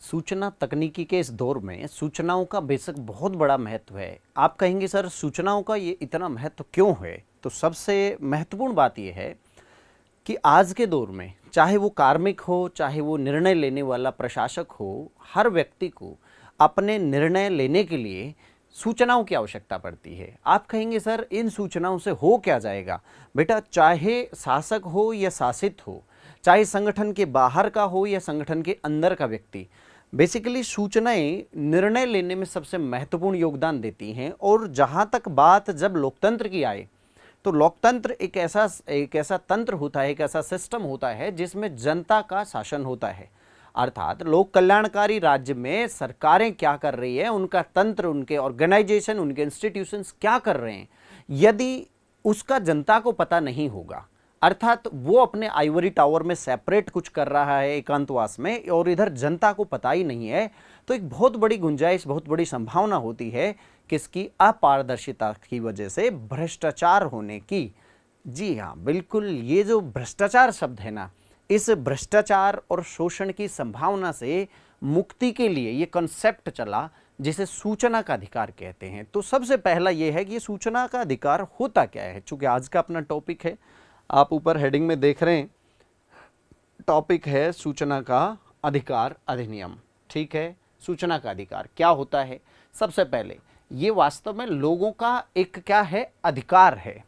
सूचना तकनीकी के इस दौर में सूचनाओं का बेशक बहुत बड़ा महत्व है। आप कहेंगे सर सूचनाओं का ये इतना महत्व क्यों है? तो सबसे महत्वपूर्ण बात ये है कि आज के दौर में चाहे वो कार्मिक हो, चाहे वो निर्णय लेने वाला प्रशासक हो, हर व्यक्ति को अपने निर्णय लेने के लिए सूचनाओं की आवश्यकता पड़ती है। आप कहेंगे सर इन सूचनाओं से हो क्या जाएगा? बेटा, चाहे शासक हो या शासित हो, चाहे संगठन के बाहर का हो या संगठन के अंदर का व्यक्ति, बेसिकली सूचनाएं निर्णय लेने में सबसे महत्वपूर्ण योगदान देती हैं। और जहां तक बात जब लोकतंत्र की आए, तो लोकतंत्र एक ऐसा तंत्र होता है, एक ऐसा सिस्टम होता है जिसमें जनता का शासन होता है। अर्थात लोक कल्याणकारी राज्य में सरकारें क्या कर रही है, उनका तंत्र, उनके ऑर्गेनाइजेशन, उनके इंस्टीट्यूशंस क्या कर रहे हैं, यदि उसका जनता को पता नहीं होगा, अर्थात वो अपने आइवरी टावर में सेपरेट कुछ कर रहा है एकांतवास में और इधर जनता को पता ही नहीं है, तो एक बहुत बड़ी गुंजाइश, बहुत बड़ी संभावना होती है किसकी? अपारदर्शिता की वजह से भ्रष्टाचार होने की। जी हाँ, बिल्कुल, ये जो भ्रष्टाचार शब्द है ना, इस भ्रष्टाचार और शोषण की संभावना से मुक्ति के लिए ये कॉन्सेप्ट चला जिसे सूचना का अधिकार कहते हैं। तो सबसे पहला ये है कि ये सूचना का अधिकार होता क्या है। चूंकि आज का अपना टॉपिक है, आप ऊपर हेडिंग में देख रहे हैं, टॉपिक है सूचना का अधिकार अधिनियम। ठीक है, सूचना का अधिकार क्या होता है? सबसे पहले ये वास्तव में लोगों का एक क्या है? अधिकार है,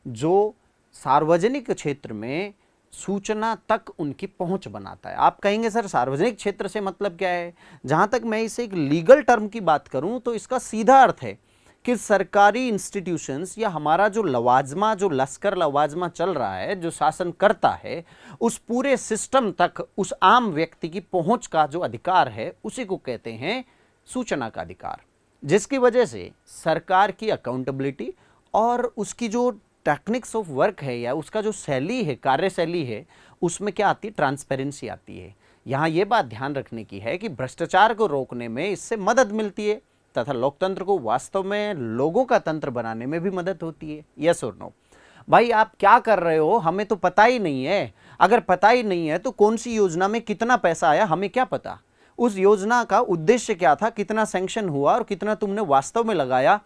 जो सार्वजनिक क्षेत्र में सूचना तक उनकी पहुंच बनाता है। आप कहेंगे सर सार्वजनिक क्षेत्र से मतलब क्या है? जहां तक मैं इसे एक लीगल टर्म की बात करूं तो इसका सीधा अर्थ है कि सरकारी इंस्टीट्यूशंस या हमारा जो लवाजमा, जो लश्कर लवाजमा चल रहा है, जो शासन करता है, उस पूरे सिस्टम तक उस आम व्यक्ति की पहुंच का जो अधिकार है, उसी को कहते हैं सूचना का अधिकार। जिसकी वजह से सरकार की अकाउंटेबिलिटी और उसकी जो टेक्निक्स ऑफ वर्क है या उसका जो शैली है, कार्यशैली है, उसमें क्या आती है? ट्रांसपेरेंसी आती है। यहाँ ये बात ध्यान रखने की है कि भ्रष्टाचार को रोकने में इससे मदद मिलती है तथा लोकतंत्र को वास्तव में लोगों का तंत्र बनाने में भी मदद होती है। यस और नो? भाई आप क्या कर रहे हो, हमें तो पता ही नहीं है। अगर पता ही नहीं है तो कौन सी योजना में कितना पैसा आया, हमें क्या पता? उस योजना का उद्देश्य क्या था, कितना सैंक्शन हुआ और कितना तुमने वास्तव में लगाया,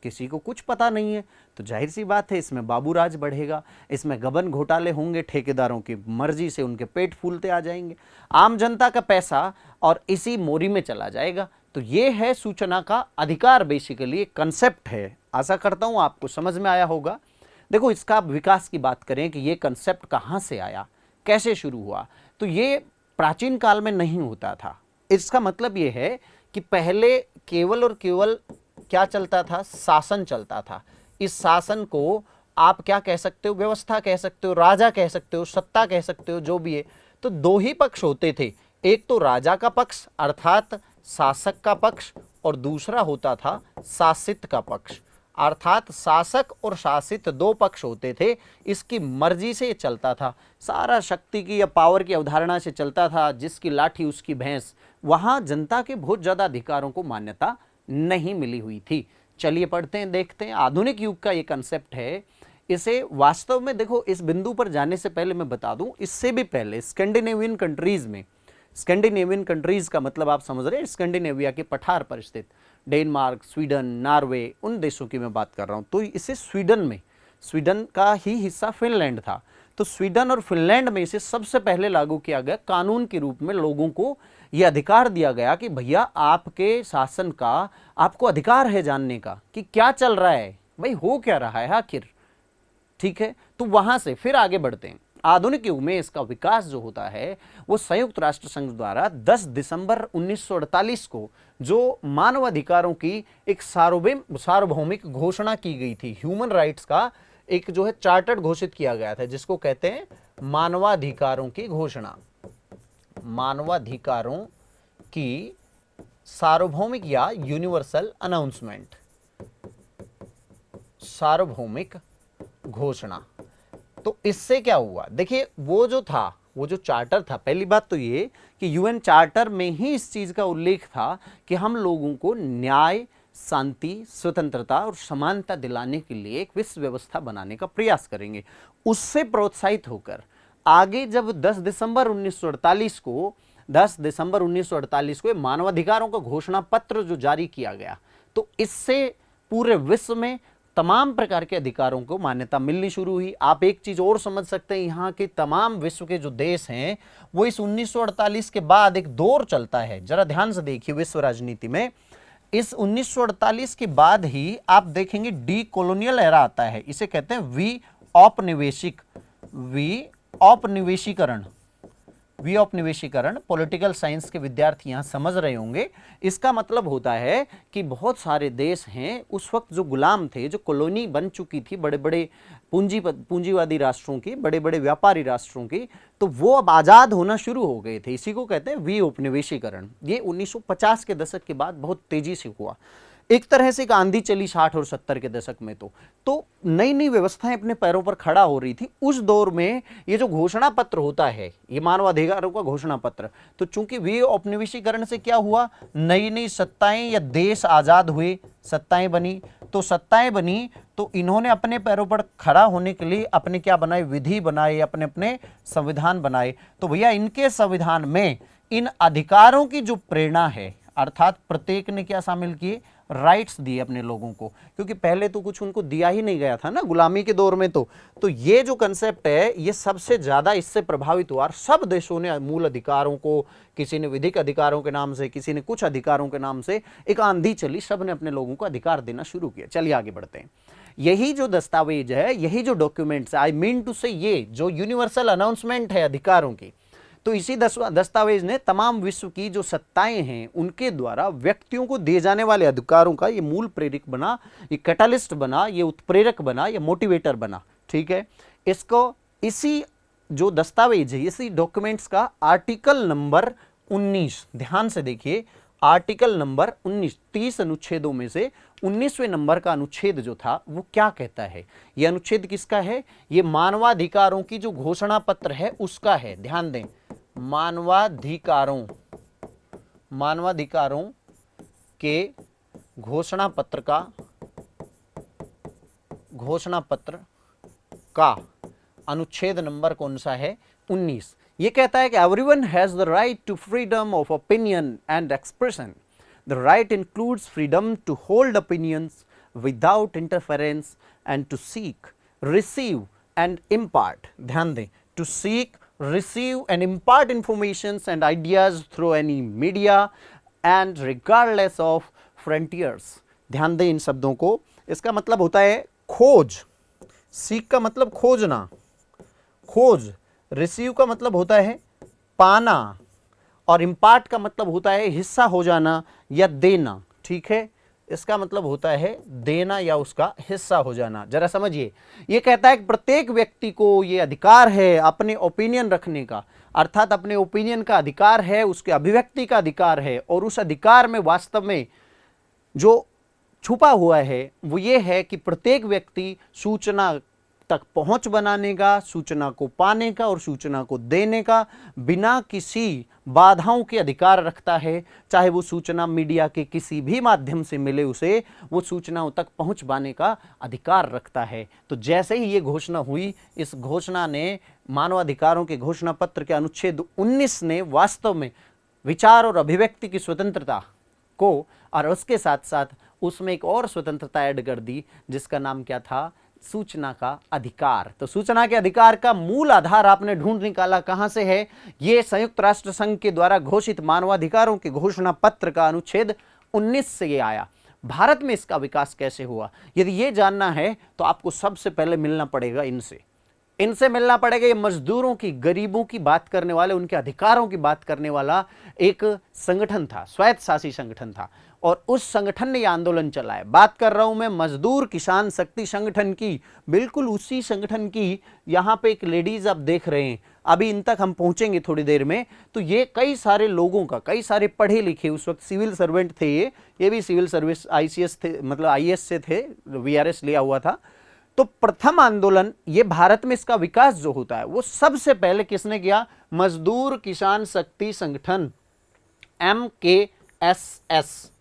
किसी को कुछ पता नहीं है। तो जाहिर सी बात है इसमें बाबूराज बढ़ेगा, इसमें गबन घोटाले होंगे, ठेकेदारों की मर्जी से उनके पेट फूलते आ जाएंगे, आम जनता का पैसा और इसी मोरी में चला जाएगा। तो ये है सूचना का अधिकार, बेसिकली एक कंसेप्ट है। आशा करता हूं आपको समझ में आया होगा। देखो, इसका विकास की बात करें कि ये कंसेप्ट कहां से आया, कैसे शुरू हुआ, तो ये प्राचीन काल में नहीं होता था। इसका मतलब ये है कि पहले केवल और केवल क्या चलता था? शासन चलता था। इस शासन को आप क्या कह सकते हो? व्यवस्था कह सकते हो, राजा कह सकते हो, सत्ता कह सकते हो, जो भी है। तो दो ही पक्ष होते थे, एक तो राजा का पक्ष अर्थात शासक का पक्ष, और दूसरा होता था शासित का पक्ष अर्थात शासक और शासित। दो पक्ष होते थे, इसकी मर्जी से चलता था। सारा शक्ति की या पावर की अवधारणा से चलता था, जिसकी लाठी उसकी भैंस। वहां जनता के बहुत ज्यादा अधिकारों को मान्यता नहीं मिली हुई थी। चलिए पढ़ते हैं, देखते हैं। आधुनिक युग का ये कंसेप्ट है। इसे वास्तव में देखो, इस बिंदु पर जाने से पहले मैं बता दूं, इससे भी पहले स्कैंडिनेवियन कंट्रीज में, स्कैंडिनेवियन कंट्रीज का मतलब आप समझ रहे हैं, स्कैंडिनेविया के पठार पर स्थित डेनमार्क, स्वीडन, नॉर्वे, उन देशों की मैं बात कर रहा हूं। तो इसे स्वीडन में, स्वीडन का ही हिस्सा फिनलैंड था, तो स्वीडन और फिनलैंड में इसे सबसे पहले लागू किया गया। कानून के रूप में लोगों को यह अधिकार दिया गया कि भैया आपके शासन का आपको अधिकार है जानने का कि क्या चल रहा है, भाई हो क्या रहा है आखिर। ठीक है, तो वहां से फिर आगे बढ़ते हैं। आधुनिक युग में इसका विकास जो होता है वो संयुक्त राष्ट्र संघ द्वारा 10 दिसंबर 1948 को जो मानवाधिकारों की एक सार्वभौमिक घोषणा की गई थी, ह्यूमन राइट्स का एक जो है चार्टर घोषित किया गया था, जिसको कहते हैं मानवाधिकारों की घोषणा। मानवाधिकारों की सार्वभौमिक या यूनिवर्सल अनाउंसमेंट, सार्वभौमिक घोषणा। तो इससे क्या हुआ? देखिए, वो जो था, वो जो चार्टर था, पहली बात तो ये कि यूएन चार्टर में ही इस चीज का उल्लेख था कि हम लोगों को न्याय, शांति, स्वतंत्रता और समानता दिलाने के लिए एक विश्व व्यवस्था बनाने का प्रयास करेंगे। उससे प्रोत्साहित होकर आगे जब 10 दिसंबर 1948 को 10 दिसंबर 1948 को मानवाधिकारों का घोषणा पत्र जो जारी किया गया, तो इससे पूरे विश्व में तमाम प्रकार के अधिकारों को मान्यता मिलनी शुरू हुई। आप एक चीज और समझ सकते हैं, यहाँ के तमाम विश्व के जो देश हैं वो इस 1948 के बाद एक दौर चलता है, जरा ध्यान से देखिए विश्व राजनीति में। इस 1948 के बाद ही आप देखेंगे डी कॉलोनियल एरा आता है, इसे कहते हैं वी औपनिवेशीकरण। पॉलिटिकल साइंस के विद्यार्थी यहां समझ रहे होंगे। इसका मतलब होता है कि बहुत सारे देश हैं उस वक्त जो गुलाम थे, जो कॉलोनी बन चुकी थी बड़े बड़े पूंजीवादी राष्ट्रों की, बड़े बड़े व्यापारी राष्ट्रों की, तो वो अब आजाद होना शुरू हो गए थे। इसी को कहते हैं वी औपनिवेशीकरण। ये 1950 के दशक के बाद बहुत तेजी से हुआ। एक तरह से एक आंधी चली 60 और 70 के दशक में, तो नई नई व्यवस्थाएं अपने पैरों पर खड़ा हो रही थी। उस दौर में ये जो घोषणा पत्र होता है, ये मानवाधिकारों का घोषणा पत्र, तो चूंकि वे औपनिवेशीकरण से क्या हुआ, नई नई सत्ताएं या देश आजाद हुए, सत्ताएं बनी, तो इन्होंने अपने पैरों पर खड़ा होने के लिए अपने क्या बनाए, विधि बनाए, अपने अपने संविधान बनाए। तो भैया इनके संविधान में इन अधिकारों की जो प्रेरणा है, अर्थात प्रत्येक ने क्या शामिल किए, राइट्स दिए अपने लोगों को, क्योंकि पहले तो कुछ उनको दिया ही नहीं गया था ना गुलामी के दौर में। तो ये जो कंसेप्ट है ये सबसे ज्यादा इससे प्रभावित हुआ। सब देशों ने मूल अधिकारों को, किसी ने विधिक अधिकारों के नाम से, किसी ने कुछ अधिकारों के नाम से, एक आंधी चली, सब ने अपने लोगों को अधिकार देना शुरू किया। चलिए आगे बढ़ते हैं। यही जो दस्तावेज है, यही जो डॉक्यूमेंट्स, आई मीन टू से ये जो यूनिवर्सल अनाउंसमेंट है अधिकारों की, तो इसी दस्तावेज ने तमाम विश्व की जो सत्ताएं हैं उनके द्वारा व्यक्तियों को दिए जाने वाले अधिकारों का ये मूल प्रेरक बना, ये कैटालिस्ट बना, ये उत्प्रेरक बना, ये मोटिवेटर बना। ठीक है, इसको इसी जो दस्तावेज है, इसी डॉक्यूमेंट्स का आर्टिकल नंबर 19, ध्यान से देखिए, आर्टिकल नंबर 19, 30 अनुच्छेदों में से 19वें नंबर का अनुच्छेद जो था वो क्या कहता है। यह अनुच्छेद किसका है, ये मानवाधिकारों की जो घोषणा पत्र है उसका है। ध्यान दें, मानवाधिकारों के घोषणा पत्र का अनुच्छेद नंबर कौन सा है, 19। ये कहता है कि everyone has the right to freedom of opinion and expression. The right includes freedom to hold opinions without interference and to seek, receive and impart, ध्यान दें, to seek, receive and impart informations and ideas through any media and regardless of frontiers। ध्यान दें इन शब्दों को। इसका मतलब होता है खोज, सीख का मतलब खोजना, खोज, रिसीव का मतलब होता है पाना, और इम्पार्ट का मतलब होता है हिस्सा हो जाना या देना। ठीक है, इसका मतलब होता है देना या उसका हिस्सा हो जाना। जरा समझिए, ये कहता है कि प्रत्येक व्यक्ति को ये अधिकार है अपने ओपिनियन रखने का, अर्थात अपने ओपिनियन का अधिकार है, उसके अभिव्यक्ति का अधिकार है, और उस अधिकार में वास्तव में जो छुपा हुआ है वो ये है कि प्रत्येक व्यक्ति सूचना तक पहुंच बनाने का, सूचना को पाने का और सूचना को देने का बिना किसी बाधाओं के अधिकार रखता है। चाहे वो सूचना मीडिया के किसी भी माध्यम से मिले, उसे वो सूचनाओं तक पहुंच पाने का अधिकार रखता है। तो जैसे ही ये घोषणा हुई, इस घोषणा ने, मानवाधिकारों के घोषणा पत्र के अनुच्छेद 19 ने वास्तव में विचार और अभिव्यक्ति की स्वतंत्रता को, और उसके साथ साथ उसमें एक और स्वतंत्रता ऐड कर दी जिसका नाम क्या था, सूचना का अधिकार। तो सूचना के अधिकार का मूल आधार आपने ढूंढ निकाला कहां से है, ये संयुक्त राष्ट्र संघ के द्वारा घोषित मानवाधिकारों के घोषणा पत्र का अनुच्छेद 19 से ये आया। भारत में इसका विकास कैसे हुआ, यदि ये जानना है तो आपको सबसे पहले मिलना पड़ेगा इनसे मिलना पड़ेगा। ये मजदूरों की, गरीबों की बात करने वाले, उनके अधिकारों की बात करने वाला एक संगठन था, स्वायत्तशासी संगठन था, और उस संगठन ने यह आंदोलन चलाया। बात कर रहा हूं मैं मजदूर किसान शक्ति संगठन की, बिल्कुल उसी संगठन की। यहां पे एक लेडीज आप देख रहे हैं, अभी इन तक हम पहुंचेंगे थोड़ी देर में। तो ये कई सारे लोगों का, कई सारे पढ़े लिखे, उस वक्त सिविल सर्वेंट थे, ये भी सिविल सर्विस ICS थे, मतलब IAS से थे, VRS लिया हुआ था। तो प्रथम आंदोलन ये भारत में इसका विकास जो होता है वो सबसे पहले किसने किया, मजदूर किसान शक्ति संगठन MKSS,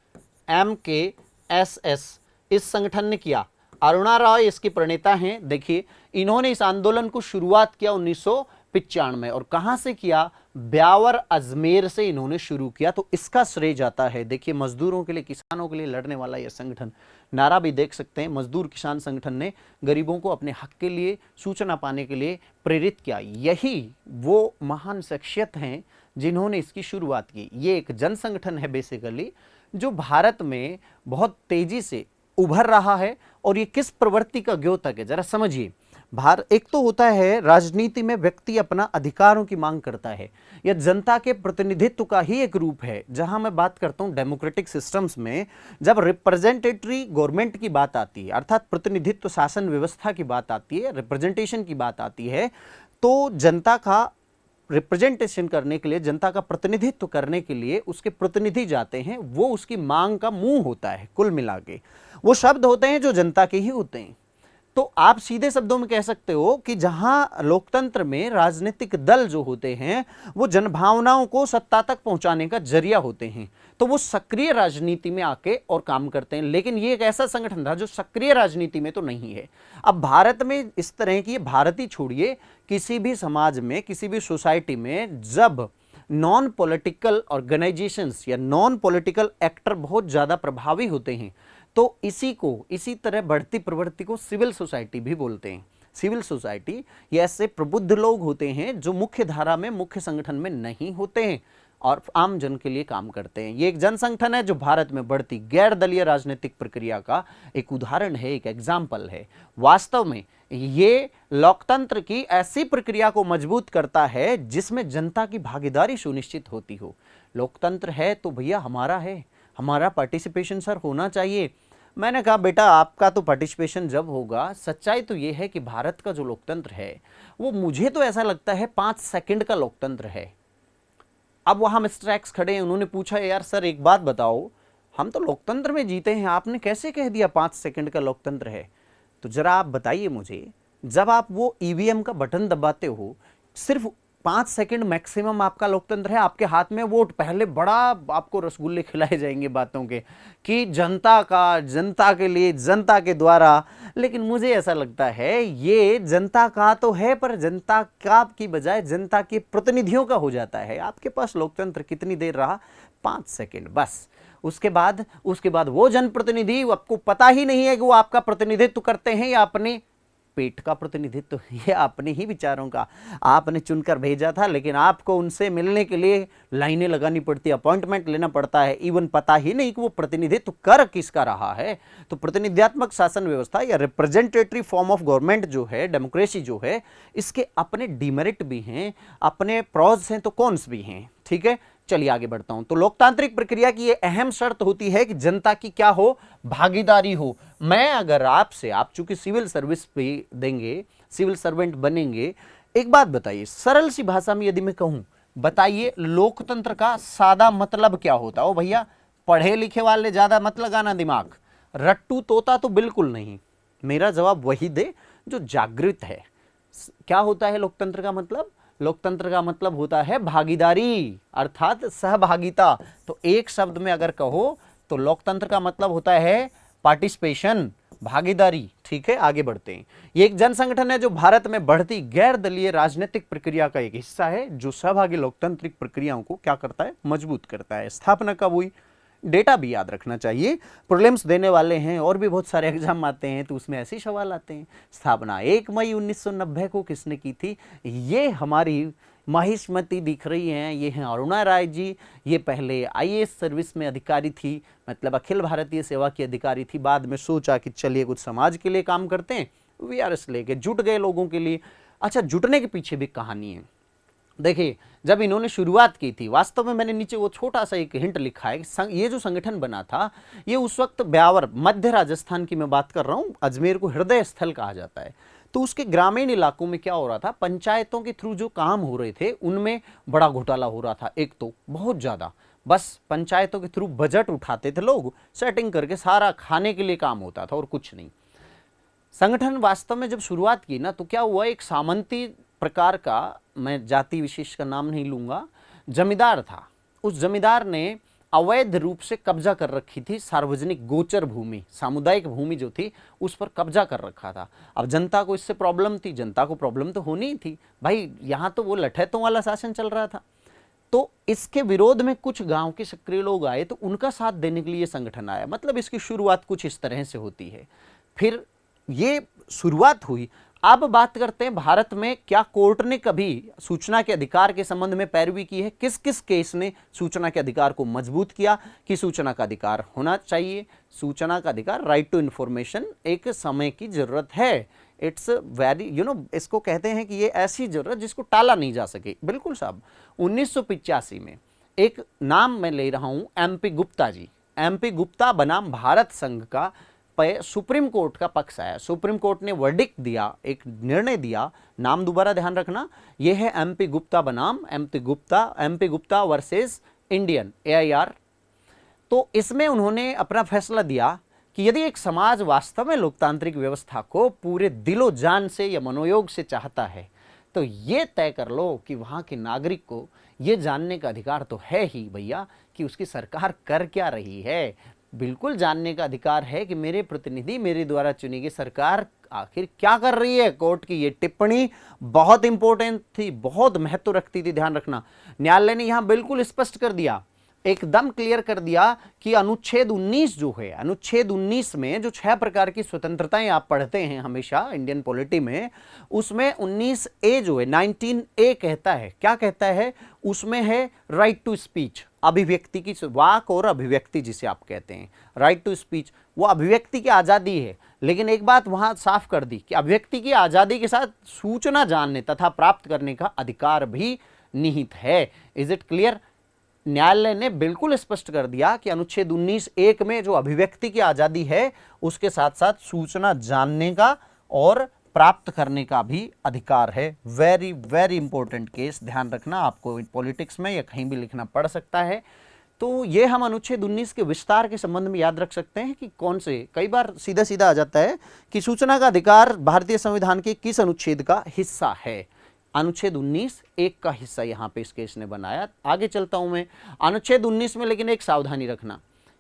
इस संगठन ने किया। अरुणा रॉय इसकी प्रणेता हैं। देखिए, इन्होंने इस आंदोलन को शुरुआत किया 1995 में, और कहां से किया, ब्यावर अजमेर से इन्होंने शुरू किया। तो इसका श्रेय जाता है, देखिए मजदूरों के लिए, किसानों के लिए लड़ने वाला यह संगठन, नारा भी देख सकते हैं, मजदूर किसान संगठन ने गरीबों को अपने हक के लिए सूचना पाने के लिए प्रेरित किया। यही वो महान शख्सियत हैं जिन्होंने इसकी शुरुआत की। ये एक जन संगठन है बेसिकली, जो भारत में बहुत तेजी से उभर रहा है। और ये किस प्रवृत्ति का द्योतक है, जरा समझिए। एक तो होता है राजनीति में व्यक्ति अपना अधिकारों की मांग करता है, यह जनता के प्रतिनिधित्व का ही एक रूप है। जहां मैं बात करता हूं डेमोक्रेटिक सिस्टम्स में, जब रिप्रेजेंटेटरी गवर्नमेंट की बात आती है, अर्थात प्रतिनिधित्व शासन व्यवस्था की बात आती है, रिप्रेजेंटेशन की बात आती है, तो जनता का रिप्रेजेंटेशन करने के लिए, जनता का प्रतिनिधित्व करने के लिए उसके प्रतिनिधि जाते हैं। वो उसकी मांग का मुंह होता है। कुल मिला के वो शब्द होते हैं जो जनता के ही होते हैं। तो आप सीधे शब्दों में कह सकते हो कि जहां लोकतंत्र में राजनीतिक दल जो होते हैं वो जनभावनाओं को सत्ता तक पहुंचाने का जरिया होते हैं, तो वो सक्रिय राजनीति में आके और काम करते हैं। लेकिन ये एक ऐसा संगठन था जो सक्रिय राजनीति में तो नहीं है। अब भारत में इस तरह की, भारत ही छोड़िए, किसी भी समाज में, किसी भी सोसाइटी में जब नॉन पॉलिटिकल ऑर्गेनाइजेशंस या नॉन पॉलिटिकल एक्टर बहुत ज्यादा प्रभावी होते हैं, तो इसी तरह बढ़ती प्रवृत्ति को सिविल सोसाइटी भी बोलते हैं। सिविल सोसाइटी ये ऐसे प्रबुद्ध लोग होते हैं जो मुख्य धारा में, मुख्य संगठन में नहीं होते हैं और आम जन के लिए काम करते हैं। ये एक जन संगठन है जो भारत में बढ़ती गैर दलीय राजनीतिक प्रक्रिया का एक उदाहरण है, एक एग्जाम्पल है। वास्तव में ये लोकतंत्र की ऐसी प्रक्रिया को मजबूत करता है जिसमें जनता की भागीदारी सुनिश्चित होती हो। लोकतंत्र है तो भैया हमारा है, हमारा पार्टिसिपेशन सर होना चाहिए। मैंने कहा बेटा आपका तो पार्टिसिपेशन जब होगा, सच्चाई तो ये है कि भारत का जो लोकतंत्र है वो, मुझे तो ऐसा लगता है 5 सेकंड का लोकतंत्र है। अब वहां मिस्टर एक्स खड़े हैं, उन्होंने पूछा यार सर एक बात बताओ, हम तो लोकतंत्र में जीते हैं, आपने कैसे कह दिया 5 सेकंड का लोकतंत्र है? तो जरा आप बताइए मुझे, जब आप वो ईवीएम का बटन दबाते हो, सिर्फ 5 सेकंड मैक्सिमम आपका लोकतंत्र है, आपके हाथ में वोट, पहले बड़ा आपको रसगुल्ले खिलाए जाएंगे बातों के कि जनता का, जनता के लिए, जनता के द्वारा। लेकिन मुझे ऐसा लगता है ये जनता का तो है, पर जनता का की बजाय जनता के प्रतिनिधियों का हो जाता है। आपके पास लोकतंत्र कितनी देर रहा? 5 सेकंड बस। उसके बाद वो जनप्रतिनिधि, आपको पता ही नहीं है कि वो आपका प्रतिनिधित्व करते हैं या अपने पेट का प्रतिनिधित्व, ये अपने ही विचारों का। आपने चुनकर भेजा था, लेकिन आपको उनसे मिलने के लिए लाइनें लगानी पड़ती, अपॉइंटमेंट लेना पड़ता है, इवन पता ही नहीं कि वो प्रतिनिधित्व कर किसका रहा है। तो प्रतिनिधित्मक शासन व्यवस्था या रिप्रेजेंटेटिव फॉर्म ऑफ गवर्नमेंट जो है, डेमोक्रेसी जो है, इसके अपने डिमेरिट भी हैं, अपने प्रॉज हैं तो कॉन्स भी हैं। ठीक है, चलिए आगे बढ़ता हूं। तो लोकतांत्रिक प्रक्रिया की यह अहम शर्त होती है कि जनता की क्या हो? भागीदारी हो। मैं अगर आपसे, आप चूंकि सिविल सर्विस भी देंगे, सिविल सर्वेंट बनेंगे, एक बात बताइए सरल सी भाषा में, यदि मैं कहूं बताइए लोकतंत्र का सादा मतलब क्या होता है? ओ भैया पढ़े लिखे वाले ज्यादा मत लगाना दिमाग, रट्टू तोता तो बिल्कुल नहीं। मेरा जवाब वही दे जो जागृत है। क्या होता है लोकतंत्र का मतलब? लोकतंत्र का मतलब होता है भागीदारी, अर्थात सहभागिता। तो एक शब्द में अगर कहो तो लोकतंत्र का मतलब होता है पार्टिसिपेशन, भागीदारी। ठीक है, आगे बढ़ते हैं। ये एक जन संगठन है जो भारत में बढ़ती गैर दलीय राजनीतिक प्रक्रिया का एक हिस्सा है, जो सहभागी लोकतांत्रिक प्रक्रियाओं को क्या करता है? मजबूत करता है। स्थापना कब हुई? डेटा भी याद रखना चाहिए, प्रीलिम्स देने वाले हैं और भी बहुत सारे एग्जाम आते हैं तो उसमें ऐसे ही सवाल आते हैं। स्थापना 1 मई 1990 को किसने की थी? ये हमारी माहिष्मती दिख रही हैं, ये हैं अरुणा राय जी। ये पहले आईएएस सर्विस में अधिकारी थी, मतलब अखिल भारतीय सेवा की अधिकारी थी। बाद में सोचा कि चलिए कुछ समाज के लिए काम करते हैं, वीआरएस लेके जुट गए लोगों के लिए। अच्छा, जुटने के पीछे भी कहानी है। देखिए, जब इन्होंने शुरुआत की थी, वास्तव में मैंने नीचे वो छोटा सा एक हिंट लिखा है कि ये जो संगठन बना था, ये उस वक्त ब्यावर, मध्य राजस्थान की मैं बात कर रहा हूँ, अजमेर को हृदय स्थल कहा जाता है। तो उसके ग्रामीण इलाकों में क्या हो रहा था? पंचायतों के थ्रू जो काम हो रहे थे उनमें बड़ा घोटाला हो रहा था। एक तो बहुत ज्यादा, बस पंचायतों के थ्रू बजट उठाते थे लोग, सेटिंग करके सारा खाने के लिए काम होता था और कुछ नहीं। संगठन वास्तव में जब शुरुआत की ना, तो क्या हुआ, एक सामंती प्रकार का, मैं जाति विशेष का नाम नहीं लूंगा, जमींदार था। उस जमींदार ने अवैध रूप से कब्जा कर रखी थी सार्वजनिक गोचर भूमि, सामुदायिक भूमि जो थी उस पर कब्जा कर रखा था। अब जनता को इससे प्रॉब्लम थी, जनता को प्रॉब्लम तो होनी ही थी भाई, यहाँ तो वो लठैतों वाला शासन चल रहा था। तो इसके विरोध में कुछ गांव के सक्रिय लोग आए, तो उनका साथ देने के लिए ये संगठन आया। मतलब इसकी शुरुआत कुछ इस तरह से होती है। फिर ये शुरुआत हुई। अब बात करते हैं भारत में क्या कोर्ट ने कभी सूचना के अधिकार के संबंध में पैरवी की है, किस किस केस ने सूचना के अधिकार को मजबूत किया कि सूचना का अधिकार होना चाहिए। सूचना का अधिकार, राइट टू इंफॉर्मेशन, एक समय की जरूरत है। इट्स वेरी इसको कहते हैं कि ये ऐसी जरूरत जिसको टाला नहीं जा सके। बिल्कुल साहब। 1985 में एक नाम मैं ले रहा हूं, एमपी गुप्ता जी। एमपी गुप्ता बनाम भारत संघ का सुप्रीम कोर्ट का पक्ष आया। सुप्रीम कोर्ट ने वर्डिक्ट दिया, एक निर्णय दिया। नाम दोबारा ध्यान रखना, यह है एमपी गुप्ता बनाम MP Gupta versus Indian AIR। तो इसमें उन्होंने अपना फैसला दिया कि यदि एक समाज वास्तव में लोकतांत्रिक व्यवस्था को पूरे दिलो जान से या मनोयोग से चाहता है, तो ये तय कर लो कि वहां के नागरिक को ये जानने का अधिकार तो है ही भैया कि उसकी सरकार कर क्या रही है। बिल्कुल जानने का अधिकार है कि मेरे प्रतिनिधि, मेरे द्वारा चुनी गई सरकार आखिर क्या कर रही है। कोर्ट की ये टिप्पणी बहुत इंपॉर्टेंट थी, बहुत महत्व रखती थी, ध्यान रखना। न्यायालय ने यहां बिल्कुल स्पष्ट कर दिया, एकदम क्लियर कर दिया कि अनुच्छेद 19 जो है, अनुच्छेद 19 में जो 6 प्रकार की स्वतंत्रताएं आप पढ़ते हैं हमेशा इंडियन पॉलिटी में, उसमें 19A जो है, 19A कहता है, क्या कहता है उसमें है राइट टू स्पीच, अभिव्यक्ति की, वाक और अभिव्यक्ति जिसे आप कहते हैं, राइट टू स्पीच, वो अभिव्यक्ति की आजादी है। लेकिन एक बात वहां साफ कर दी कि अभिव्यक्ति की आजादी के साथ सूचना जानने तथा प्राप्त करने का अधिकार भी निहित है। Is it clear? न्यायालय ने बिल्कुल स्पष्ट कर दिया कि अनुच्छेद 19(1) में जो अभिव्यक्ति की आजादी है उसके साथ साथ सूचना जानने का और प्राप्त करने का भी अधिकार है। वेरी वेरी इंपॉर्टेंट केस, ध्यान रखना, आपको पॉलिटिक्स में या कहीं भी लिखना पड़ सकता है। तो ये हम अनुच्छेद 19 के विस्तार के संबंध में याद रख सकते हैं कि कौन से, कई बार सीधा सीधा आ जाता है कि सूचना का अधिकार भारतीय संविधान के किस अनुच्छेद का हिस्सा है। अनुच्छेद 19(1) का हिस्सा यहां पे इस केस ने बनाया। आगे चलता हूं मैं। अनुच्छेद 19 में लेकिन एक सावधानी रखना,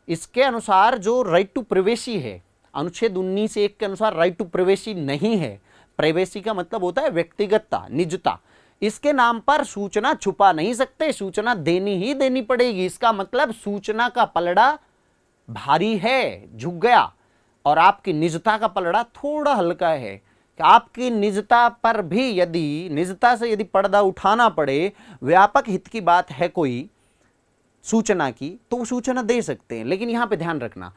इसके अनुसार जो राइट टू प्राइवेसी है, अनुच्छेद 19(1) के अनुसार राइट टू प्राइवेसी नहीं है। प्राइवेसी का मतलब होता है व्यक्तिगतता, निजता। इसके नाम पर सूचना छुपा नहीं सकते, सूचना देनी ही देनी पड़ेगी। इसका मतलब सूचना का पलड़ा भारी है, झुक गया, और आपकी निजता का पलड़ा थोड़ा हल्का है। कि आपकी निजता पर भी यदि, निजता से यदि पर्दा उठाना पड़े, व्यापक हित की बात है कोई सूचना की, तो वो सूचना दे सकते हैं। लेकिन यहां पे ध्यान रखना,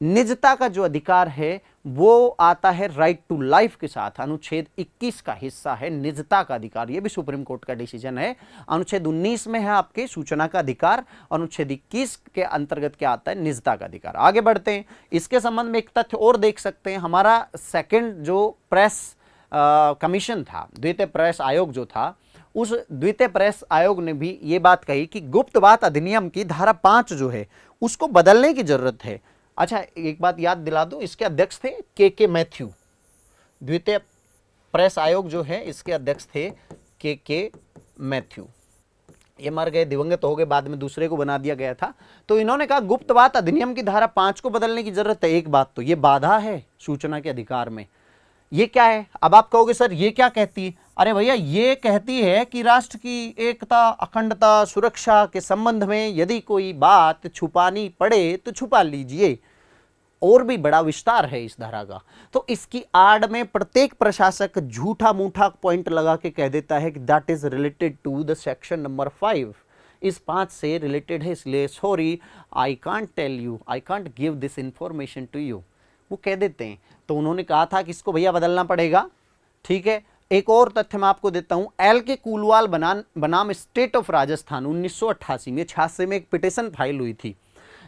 निजता का जो अधिकार है वो आता है राइट टू लाइफ के साथ। अनुच्छेद 21 का हिस्सा है निजता का अधिकार, ये भी सुप्रीम कोर्ट का डिसीजन है। अनुच्छेद 19 में है आपके सूचना का अधिकार, अनुच्छेद 21 के अंतर्गत क्या आता है, निजता का अधिकार। आगे बढ़ते हैं, इसके संबंध में एक तथ्य और देख सकते हैं। हमारा सेकंड जो प्रेस कमीशन था, द्वितीय प्रेस आयोग जो था, उस द्वितीय प्रेस आयोग ने भी ये बात कही कि गुप्त बात अधिनियम की धारा 5 जो है उसको बदलने की जरूरत है। अच्छा, एक बात याद दिला दूं, इसके अध्यक्ष थे के मैथ्यू। द्वितीय प्रेस आयोग जो है इसके अध्यक्ष थे के मैथ्यू। ये मर गए, दिवंगत हो गए, बाद में दूसरे को बना दिया गया था। तो इन्होंने कहा गुप्त बात अधिनियम की धारा 5 को बदलने की जरूरत है। एक बात तो ये बाधा है सूचना के अधिकार में। ये क्या है? अब आप कहोगे सर ये क्या कहती है? अरे भैया, ये कहती है कि राष्ट्र की एकता, अखंडता, सुरक्षा के संबंध में यदि कोई बात छुपानी पड़े तो छुपा लीजिए। और भी बड़ा विस्तार है इस धारा का। तो इसकी आड़ में प्रत्येक प्रशासक झूठा मूठा पॉइंट लगा के कह देता है कि that is related to the section number 5, इस 5 से रिलेटेड है, इसलिए sorry I can't tell you, I can't give this information to you, वो कह देते हैं। तो उन्होंने कहा था कि इसको भैया बदलना पड़ेगा। ठीक है, एक और तथ्य मैं आपको देता हूं। LK कूलवाल बनाम स्टेट ऑफ राजस्थान 1988 में, 86 में एक पिटीशन फाइल हुई थी।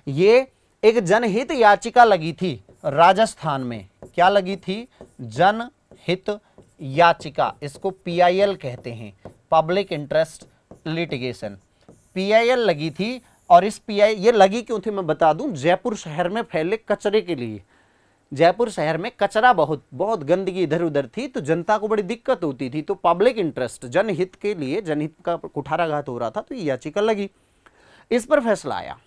ये एक जनहित याचिका लगी थी राजस्थान में। क्या लगी थी? जनहित याचिका, इसको PIL कहते हैं, पब्लिक इंटरेस्ट लिटिगेशन। PIL लगी थी, और इस PIL ये लगी क्यों थी मैं बता दूं, जयपुर शहर में फैले कचरे के लिए। जयपुर शहर में कचरा बहुत गंदगी इधर उधर थी, तो जनता को बड़ी दिक्कत होती थी। तो पब्लिक इंटरेस्ट, जनहित के लिए, जनहित का कुठाराघात हो रहा था, तो ये याचिका लगी। इस पर फैसला आया।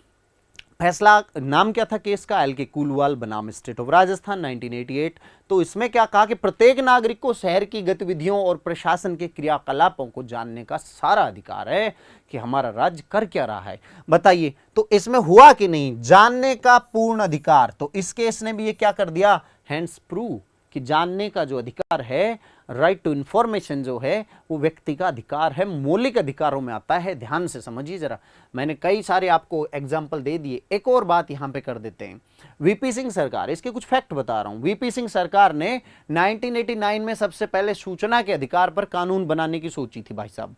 फैसला, नाम क्या था केस का, एल के कुलवाल बनाम स्टेट ऑफ राजस्थान 1988। तो इसमें क्या कहा कि प्रत्येक नागरिक को शहर की गतिविधियों और प्रशासन के क्रियाकलापों को जानने का सारा अधिकार है कि हमारा राज्य कर क्या रहा है। बताइए, तो इसमें हुआ कि नहीं, जानने का पूर्ण अधिकार। तो इस केस ने भी ये क्या कर दिया, हैंड्स प्रूव कि जानने का जो अधिकार है, राइट टू इंफॉर्मेशन जो है, वो व्यक्ति का अधिकार है, मौलिक अधिकारों में आता है। ध्यान से समझिए जरा, मैंने कई सारे आपको एग्जाम्पल दे दिए। एक और बात यहां पे कर देते हैं। वीपी सिंह सरकार, इसके कुछ फैक्ट बता रहा हूं। वीपी सिंह सरकार ने 1989 में सबसे पहले सूचना के अधिकार पर कानून बनाने की सोची थी भाई साहब,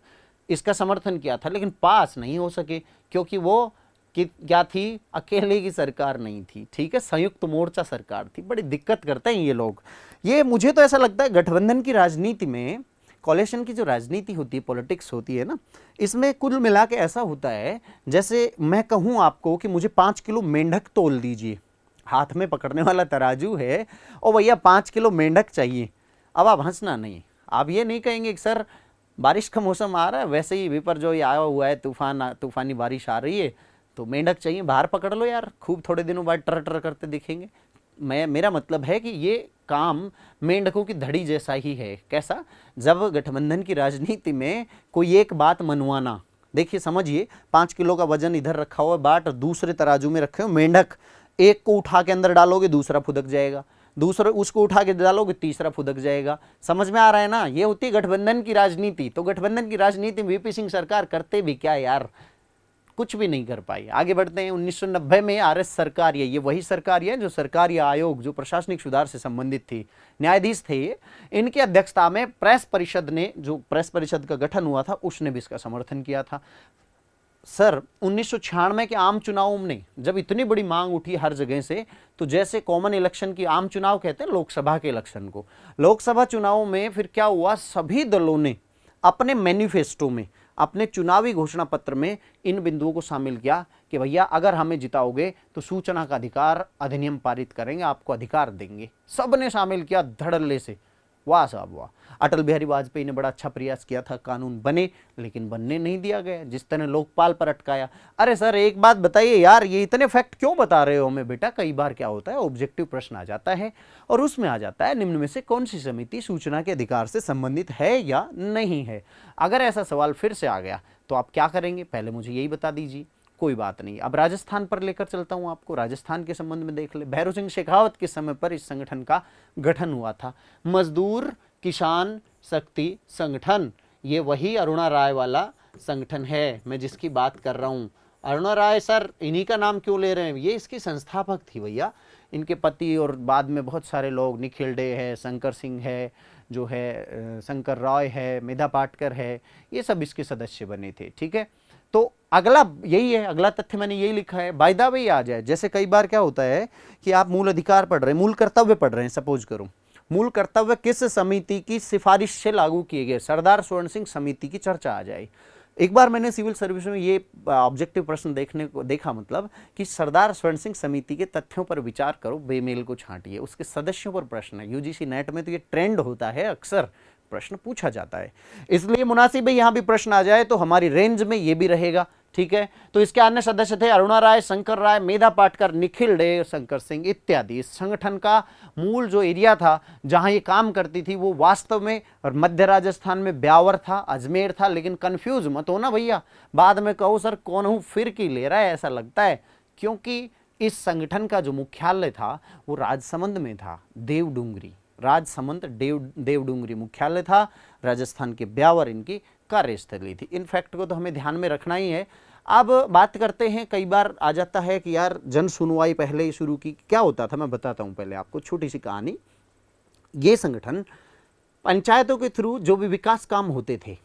इसका समर्थन किया था, लेकिन पास नहीं हो सके क्योंकि वो कि क्या थी, अकेले की सरकार नहीं थी, ठीक है, संयुक्त मोर्चा सरकार थी। बड़ी दिक्कत करते हैं ये लोग। ये मुझे तो ऐसा लगता है गठबंधन की राजनीति में, कोalition की जो राजनीति होती है, पॉलिटिक्स होती है ना, इसमें कुल मिला के ऐसा होता है जैसे मैं कहूँ आपको कि मुझे 5 किलो मेंढक तोल दीजिए, हाथ में पकड़ने वाला तराजू है, और भैया 5 किलो मेंढक चाहिए। अब आप हंसना नहीं, आप ये नहीं कहेंगे कि सर बारिश का मौसम आ रहा है, वैसे ही विपर जो आया हुआ है, तूफानी बारिश आ रही है, तो मेंढक चाहिए, बाहर पकड़ लो यार, खूब थोड़े दिनों बाद टर टर करते दिखेंगे। मेरा मतलब है कि ये काम मेंढकों की धड़ी जैसा ही है। कैसा, जब गठबंधन की राजनीति में कोई एक बात मनवाना, देखिए समझिए, 5 किलो का वजन इधर रखा हुआ बाट, दूसरे तराजू में रखे हो मेंढक, एक को उठा के अंदर डालोगे दूसरा फुदक जाएगा, दूसरा उसको उठा के डालोगे तीसरा फुदक जाएगा। समझ में आ रहा है ना, ये होती है गठबंधन की राजनीति। तो गठबंधन की राजनीति में वीपी सिंह सरकार करते भी क्या यार, कुछ भी नहीं कर पाई। आगे बढ़ते हैं। 1990 में आरएस सरकार, ये वही सरकार है जो सरकारी आयोग, जो प्रशासनिक सुधार से संबंधित थी, न्यायाधीश थे ये, इनकी अध्यक्षता में प्रेस परिषद ने, जो प्रेस परिषद का गठन हुआ था, उसने भी इसका समर्थन किया था। सर 1996 के आम चुनाव में जब इतनी बड़ी मांग उठी हर जगह से, तो जैसे कॉमन इलेक्शन की, आम चुनाव कहते हैं लोकसभा के इलेक्शन को, लोकसभा चुनाव में फिर क्या हुआ, सभी दलों ने अपने मैनिफेस्टो में, अपने चुनावी घोषणा पत्र में इन बिंदुओं को शामिल किया कि भैया अगर हमें जिताओगे तो सूचना का अधिकार अधिनियम पारित करेंगे, आपको अधिकार देंगे। सब ने शामिल किया धड़ल्ले से, वाह साहब वाह। अटल बिहारी वाजपेयी ने बड़ा अच्छा प्रयास किया था, कानून बने, लेकिन बनने नहीं दिया गया, जिस तरह लोकपाल पर अटकाया। अरे सर एक बात बताइए यार, ये इतने फैक्ट क्यों बता रहे हो हमें बेटा। कई बार क्या होता है, ऑब्जेक्टिव प्रश्न आ जाता है और उसमें आ जाता है निम्न में से कौन सी समिति सूचना के अधिकार से संबंधित है या नहीं है। अगर ऐसा सवाल फिर से आ गया तो आप क्या करेंगे, पहले मुझे यही बता दीजिए। कोई बात नहीं, अब राजस्थान पर लेकर चलता हूं आपको। राजस्थान के संबंध में देख ले, भैरव सिंह शेखावत के समय पर इस संगठन का गठन हुआ था, मजदूर किसान शक्ति संगठन। ये वही अरुणा राय वाला संगठन है मैं जिसकी बात कर रहा हूं। अरुणा राय सर इन्हीं का नाम क्यों ले रहे हैं, ये इसकी संस्थापक थी भैया। इनके पति और बाद में बहुत सारे लोग, निखिल डे है, शंकर सिंह है, जो है शंकर रॉय है, मेधा पाटकर है, ये सब इसके सदस्य बने थे, ठीक है। तो अगला यही है, अगला तथ्य मैंने यही लिखा है, बाय द वे आ जाए। जैसे कई बार क्या होता है कि आप मूल अधिकार पढ़ रहे हैं, मूल कर्तव्य पढ़ रहे हैं, सपोज करो, मूल कर्तव्य किस समिति की सिफारिश से लागू किए गए, सरदार स्वर्ण सिंह समिति की चर्चा आ जाए। एक बार मैंने सिविल सर्विस में ये ऑब्जेक्टिव प्रश्न देखा, मतलब कि सरदार स्वर्ण सिंह समिति के तथ्यों पर विचार करो, बेमेल को छांटिए, उसके सदस्यों पर प्रश्न है। यूजीसी नेट में तो ये ट्रेंड होता है, अक्सर प्रश्न पूछा जाता है, इसलिए मुनासिब है यहां भी प्रश्न आ जाए तो हमारी रेंज में ये भी रहेगा, ठीक है। तो इसके अन्य सदस्य थे अरुणा राय, शंकर राय, मेधा पाटकर, निखिल डे, शंकर सिंह इत्यादि। इस संगठन का मूल जो एरिया था जहां ये काम करती थी वो वास्तव में और मध्य राजस्थान में ब्यावर था, अजमेर था। लेकिन कंफ्यूज मत हो ना भैया, बाद में कहो सर कौन हूं फिर की ले रहा है, ऐसा लगता है, क्योंकि इस संगठन का जो मुख्यालय था वो राजसमंद में था, देवडूंगरी, राजसमंद देवडूंगरी मुख्यालय था, राजस्थान के ब्यावर इनकी कार्यस्थली थी। इन फैक्ट को तो हमें ध्यान में रखना ही है। अब बात करते हैं, कई बार आ जाता है कि यार जन सुनवाई पहले ही शुरू की, क्या होता था मैं बताता हूं पहले आपको छोटी सी कहानी। ये संगठन पंचायतों के थ्रू जो भी विकास काम होते थे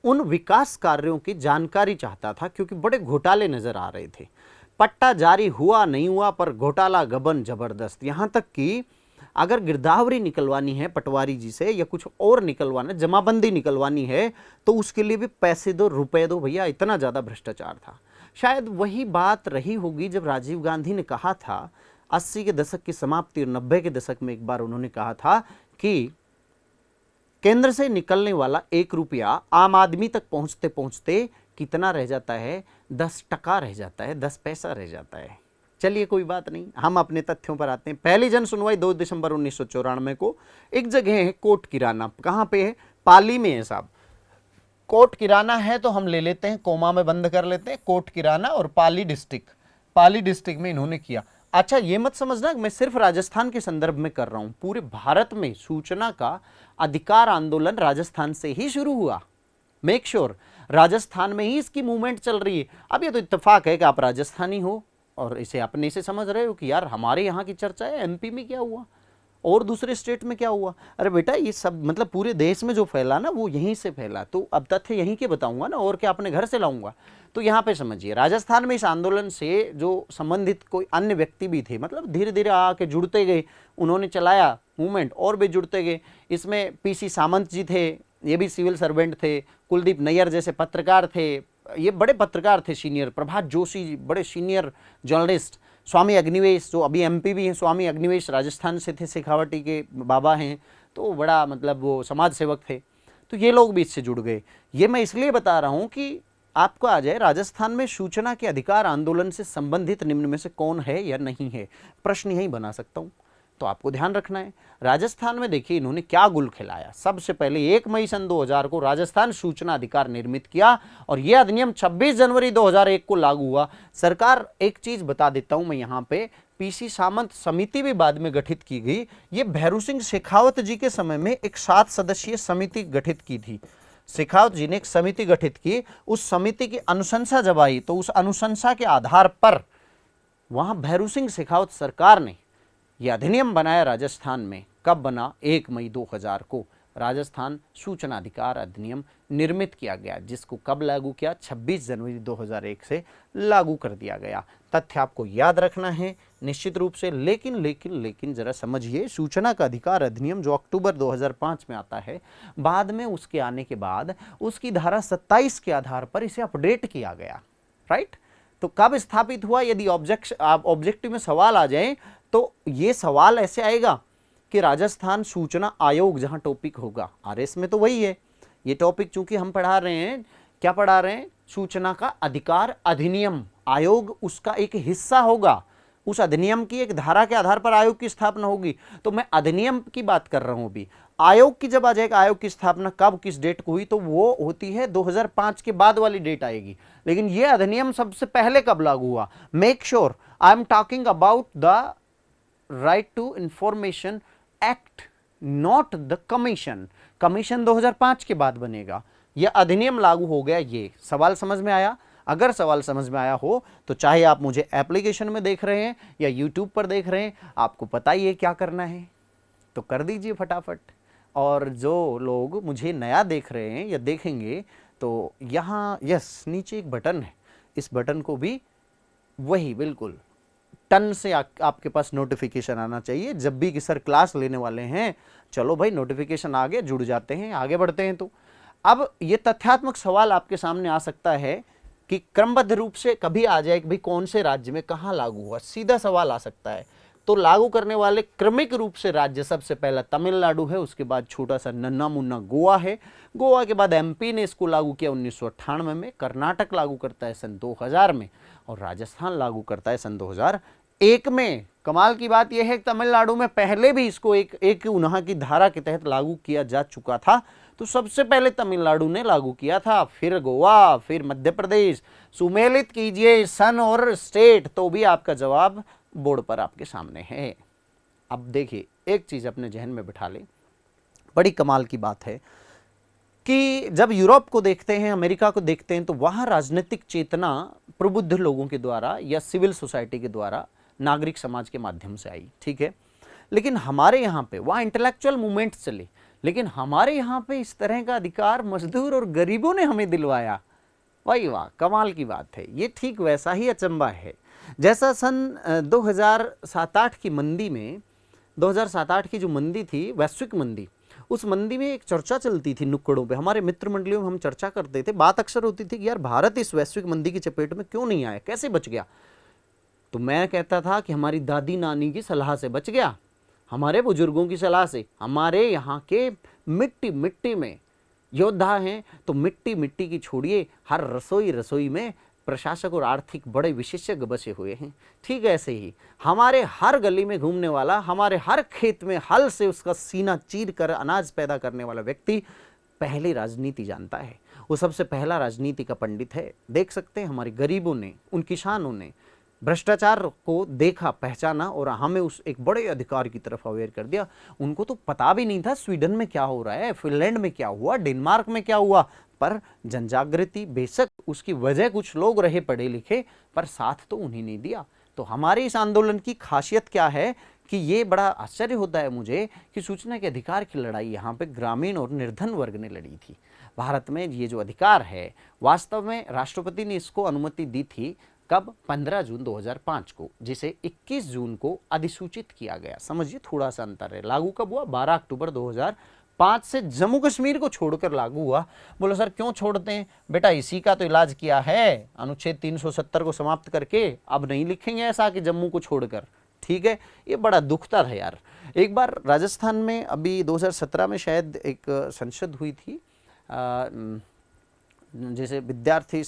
उन विकास कार्यों की जानकारी चाहता था, क्योंकि बड़े घोटाले नजर आ रहे थे। पट्टा जारी हुआ नहीं हुआ पर घोटाला गबन जबरदस्त, यहां तक कि अगर गिरदावरी निकलवानी है पटवारी जी से या कुछ और निकलवाना, जमाबंदी निकलवानी है, तो उसके लिए भी पैसे दो, रुपए दो भैया, इतना ज्यादा भ्रष्टाचार था। शायद वही बात रही होगी जब राजीव गांधी ने कहा था 80 के दशक की समाप्ति और 90 के दशक में, एक बार उन्होंने कहा था कि केंद्र से निकलने वाला 1 रुपया आम आदमी तक पहुंचते पहुंचते कितना रह जाता है, 10 टका रह जाता है, 10 पैसा रह जाता है। चलिए कोई बात नहीं, हम अपने तथ्यों पर आते हैं। पहली जन सुनवाई 2 दिसंबर 1994 को। एक जगह है कोट किराना, कहाँ पे है? पाली में है साहब। कोट किराना है तो हम ले लेते हैं, कोमा में बंद कर लेते हैं, कोट किराना और पाली डिस्ट्रिक्ट, पाली डिस्ट्रिक्ट में इन्होंने किया। अच्छा ये मत समझना मैं सिर्फ राजस्थान के संदर्भ में कर रहा हूं, पूरे भारत में सूचना का अधिकार आंदोलन राजस्थान से ही शुरू हुआ। मेक श्योर राजस्थान में ही इसकी मूवमेंट चल रही है। अब ये तो इत्तेफाक है कि आप राजस्थानी हो और इसे अपने से समझ रहे हो कि यार हमारे यहाँ की चर्चा है, एमपी में क्या हुआ और दूसरे स्टेट में क्या हुआ। अरे बेटा ये सब मतलब पूरे देश में जो फैला ना वो यहीं से फैला, तो अब तथ्य यहीं के बताऊंगा ना, और क्या अपने घर से लाऊंगा। तो यहाँ पे समझिए राजस्थान में इस आंदोलन से जो संबंधित कोई अन्य व्यक्ति भी थे, मतलब धीरे धीरे आके जुड़ते गए, उन्होंने चलाया मूवमेंट और भी जुड़ते गए। इसमें पीसी सामंत जी थे, ये भी सिविल सर्वेंट थे, कुलदीप नैयर जैसे पत्रकार थे, ये बड़े पत्रकार थे सीनियर, प्रभात जोशी जी बड़े सीनियर जर्नलिस्ट, स्वामी अग्निवेश जो अभी एमपी भी हैं, स्वामी अग्निवेश राजस्थान से थे, शेखावटी के बाबा हैं, तो बड़ा मतलब वो समाज सेवक थे, तो ये लोग भी इससे जुड़ गए। ये मैं इसलिए बता रहा हूँ कि आपको आ जाए राजस्थान में सूचना के अधिकार आंदोलन से संबंधित निम्न में से कौन है या नहीं है, प्रश्न यही बना सकता हूँ। तो आपको ध्यान रखना है राजस्थान में देखिए इन्होंने क्या गुल खिलाया। सबसे पहले 1 मई सन 2000 को राजस्थान सूचना अधिकार निर्मित किया और यह अधिनियम 26 जनवरी 2001 को लागू हुआ। सरकार एक चीज बता देता हूं मैं यहाँ पे, पीसी सामंत समिति भी बाद में गठित की गई। ये भैरू सिंह शेखावत जी के समय में एक 7 सदस्यीय समिति गठित की थी। शेखावत जी ने एक समिति गठित की, उस समिति की अनुशंसा जब आई तो उस अनुशंसा के आधार पर वहां भैरू सिंह शेखावत सरकार ने यह अधिनियम बनाया राजस्थान में। कब बना? 1 मई 2000 को राजस्थान सूचना अधिकार अधिनियम निर्मित किया गया, जिसको कब लागू किया? 26 जनवरी 2001 से लागू कर दिया गया। तथ्य आपको याद रखना है निश्चित रूप से। लेकिन जरा समझिए, सूचना का अधिकार अधिनियम जो अक्टूबर 2005 में आता है, बाद में उसके आने के बाद उसकी धारा 27 के आधार पर इसे अपडेट किया गया, राइट। तो कब स्थापित हुआ? यदि ऑब्जेक्टिव में सवाल आ जाए तो ये सवाल ऐसे आएगा कि राजस्थान सूचना आयोग जहां टॉपिक होगा, आरएस में तो वही है ये टॉपिक, चूंकि हम पढ़ा रहे हैं, क्या पढ़ा रहे हैं? सूचना का अधिकार अधिनियम, आयोग उसका एक हिस्सा होगा, उस अधिनियम की एक धारा के आधार पर आयोग की स्थापना होगी। तो मैं अधिनियम की बात कर रहा हूं अभी। आयोग की जब आ जाएगा, आयोग की स्थापना कब किस डेट को हुई, तो वो होती है 2005 के बाद वाली डेट आएगी। लेकिन ये अधिनियम सबसे पहले कब लागू हुआ? Make sure I am talking about the right to information act, not the commission. Commission 2005 के बाद बनेगा, यह अधिनियम लागू हो गया। ये सवाल समझ में आया? अगर सवाल समझ में आया हो तो चाहे आप मुझे एप्लीकेशन में देख रहे हैं या यूट्यूब पर देख रहे हैं, आपको पता ही है क्या करना है, तो कर दीजिए फटाफट। और जो लोग मुझे नया देख रहे हैं या देखेंगे, तो यहाँ यस नीचे एक बटन है, इस बटन को भी वही बिल्कुल टन से आपके पास नोटिफिकेशन आना चाहिए जब भी कि सर क्लास लेने वाले हैं। चलो भाई नोटिफिकेशन आ गए, जुड़ जाते हैं, आगे बढ़ते हैं। तो अब ये तथ्यात्मक सवाल आपके सामने आ सकता है कि क्रमबद्ध रूप से कभी आ जाए कि भाई कौन से राज्य में कहाँ लागू हुआ, सीधा सवाल आ सकता है। तो लागू करने वाले क्रमिक रूप से राज्य सबसे पहला तमिलनाडु है, उसके बाद छोटा सा नन्ना मुन्ना गोवा है, गोवा के बाद एमपी ने इसको लागू किया 1998 में, कर्नाटक लागू करता है सन 2000 में और राजस्थान लागू करता है सन 2001 में। कमाल की बात यह है कि तमिलनाडु में पहले भी इसको एक उन्हा की धारा के तहत लागू किया जा चुका था, तो सबसे पहले तमिलनाडु ने लागू किया था, फिर गोवा, फिर मध्य प्रदेश। सुमेलित कीजिए सन और स्टेट, तो भी आपका जवाब बोर्ड पर आपके सामने है। अब देखिए एक चीज अपने जहन में बिठा लें, बड़ी कमाल की बात है कि जब यूरोप को देखते हैं, अमेरिका को देखते हैं, तो वहां राजनीतिक चेतना प्रबुद्ध लोगों के द्वारा या सिविल सोसाइटी के द्वारा, नागरिक समाज के माध्यम से आई, ठीक है। लेकिन हमारे यहाँ पे वहाँ इंटेलेक्चुअल मूवमेंट चले, लेकिन हमारे यहाँ पे इस तरह का अधिकार मजदूर और गरीबों ने हमें दिलवाया। वाह वाह, कमाल की बात है। ये ठीक वैसा ही अचंबा है जैसा सन 2007-8 की मंदी में, 2007-8 की जो मंदी थी, वैश्विक मंदी, उस मंदी में एक चर्चा चलती थी नुक्कड़ों पे, हमारे मित्र मंडलियों में हम चर्चा करते थे, बात अक्सर होती थी कि यार भारत इस वैश्विक मंदी की चपेट में क्यों नहीं आया, कैसे बच गया। तो मैं कहता था कि हमारी दादी नानी की सलाह से बच गया, हमारे बुजुर्गों की सलाह से। हमारे यहाँ के मिट्टी मिट्टी में योद्धा हैं, तो मिट्टी मिट्टी की छोड़िए, हर रसोई रसोई में प्रशासक और आर्थिक बड़े विशेषज्ञ बसे हुए हैं, ठीक ऐसे ही हमारे हर गली में घूमने वाला, हमारे हर खेत में हल से उसका सीना चीर कर अनाज पैदा करने वाला व्यक्ति पहले राजनीति जानता है। वो सबसे पहला राजनीति का पंडित है। देख सकते हैं हमारे गरीबों ने, उन किसानों ने भ्रष्टाचार को देखा, पहचाना और हमें उस एक बड़े अधिकार की तरफ अवेयर कर दिया। उनको तो पता भी नहीं था स्वीडन में क्या हो रहा है, फिनलैंड में क्या हुआ, डेनमार्क में क्या हुआ, पर जनजागृति, बेशक उसकी वजह कुछ लोग रहे पढ़े लिखे, पर साथ तो उन्हीं ने दिया। तो हमारे इस आंदोलन की खासियत क्या है कि ये बड़ा आश्चर्य होता है मुझे कि सूचना के अधिकार की लड़ाई यहाँ पे ग्रामीण और निर्धन वर्ग ने लड़ी थी। भारत में ये जो अधिकार है, वास्तव में राष्ट्रपति ने इसको अनुमति दी थी कब? 15 जून 2005 को, जिसे 21 जून को अधिसूचित किया गया। समझिए थोड़ा सा अंतर है। लागू कब हुआ? 12 अक्टूबर 2005 से जम्मू कश्मीर को छोड़कर लागू हुआ। बोलो सर क्यों छोड़ते हैं? बेटा इसी का तो इलाज किया है, अनुच्छेद 370 को समाप्त करके अब नहीं लिखेंगे ऐसा कि जम्मू को छोड़कर। ठीक है, ये बड़ा दुखता है यार। एक बार राजस्थान में अभी 2017 में शायद एक संसद हुई थी, जैसे विद्यार्थी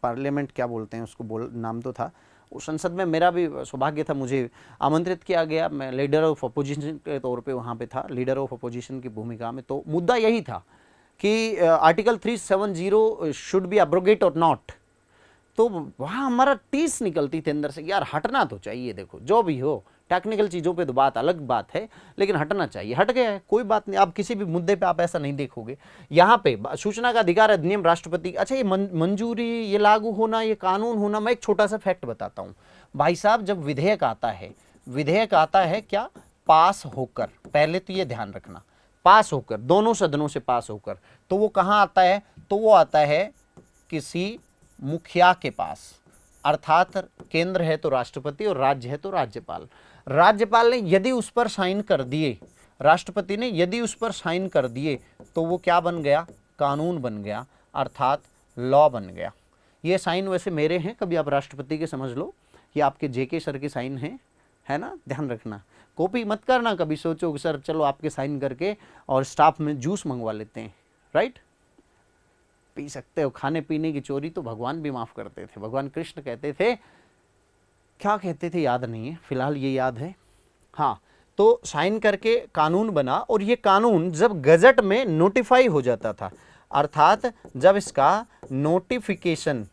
पार्लियामेंट क्या बोलते हैं उसको, नाम तो था। उस संसद में मेरा भी सौभाग्य था, मुझे आमंत्रित किया गया। मैं लीडर ऑफ अपोजिशन के तौर पे वहाँ पे था, लीडर ऑफ अपोजिशन की भूमिका में। तो मुद्दा यही था कि आर्टिकल 370 शुड बी अब्रोगेट और नॉट। तो वहाँ हमारा टीस निकलती थी अंदर से, यार हटना तो चाहिए। देखो जो भी हो, टेक्निकल चीज़ों पे तो बात अलग बात है, लेकिन हटना चाहिए। हट गया है, कोई बात नहीं। आप किसी भी मुद्दे पे आप ऐसा नहीं देखोगे। यहाँ पे सूचना का अधिकार अधिनियम राष्ट्रपति, अच्छा ये मंजूरी, ये लागू होना, ये कानून होना, मैं एक छोटा सा फैक्ट बताता हूँ भाई साहब। जब विधेयक आता है क्या? पास होकर, पहले तो ये ध्यान रखना, पास होकर, दोनों सदनों से पास होकर। तो वो कहाँ आता है? तो वो आता है किसी मुखिया के पास, अर्थात केंद्र है तो राष्ट्रपति और राज्य है तो राज्यपाल। राज्यपाल ने यदि उस पर साइन कर दिए, राष्ट्रपति ने यदि उस पर साइन कर दिए, तो वो क्या बन गया? कानून बन गया, अर्थात लॉ बन गया। ये साइन वैसे मेरे हैं, कभी आप राष्ट्रपति के समझ लो, ये आपके जेके सर के साइन हैं, है ना, ध्यान रखना। कॉपी मत करना कभी, सोचो कि सर चलो आपके साइन करके और स्टाफ में जूस मंगवा लेते हैं, राइट? पी सकते हो। खाने पीने की चोरी तो भगवान भी माफ करते थे। भगवान कृष्ण कहते थे, क्या कहते थे याद नहीं है, फिलहाल ये याद है, हाँ। तो साइन करके कानून बना, और ये कानून जब गजट में नोटिफाई हो जाता था, अर्थात जब इसका नोटिफिकेशन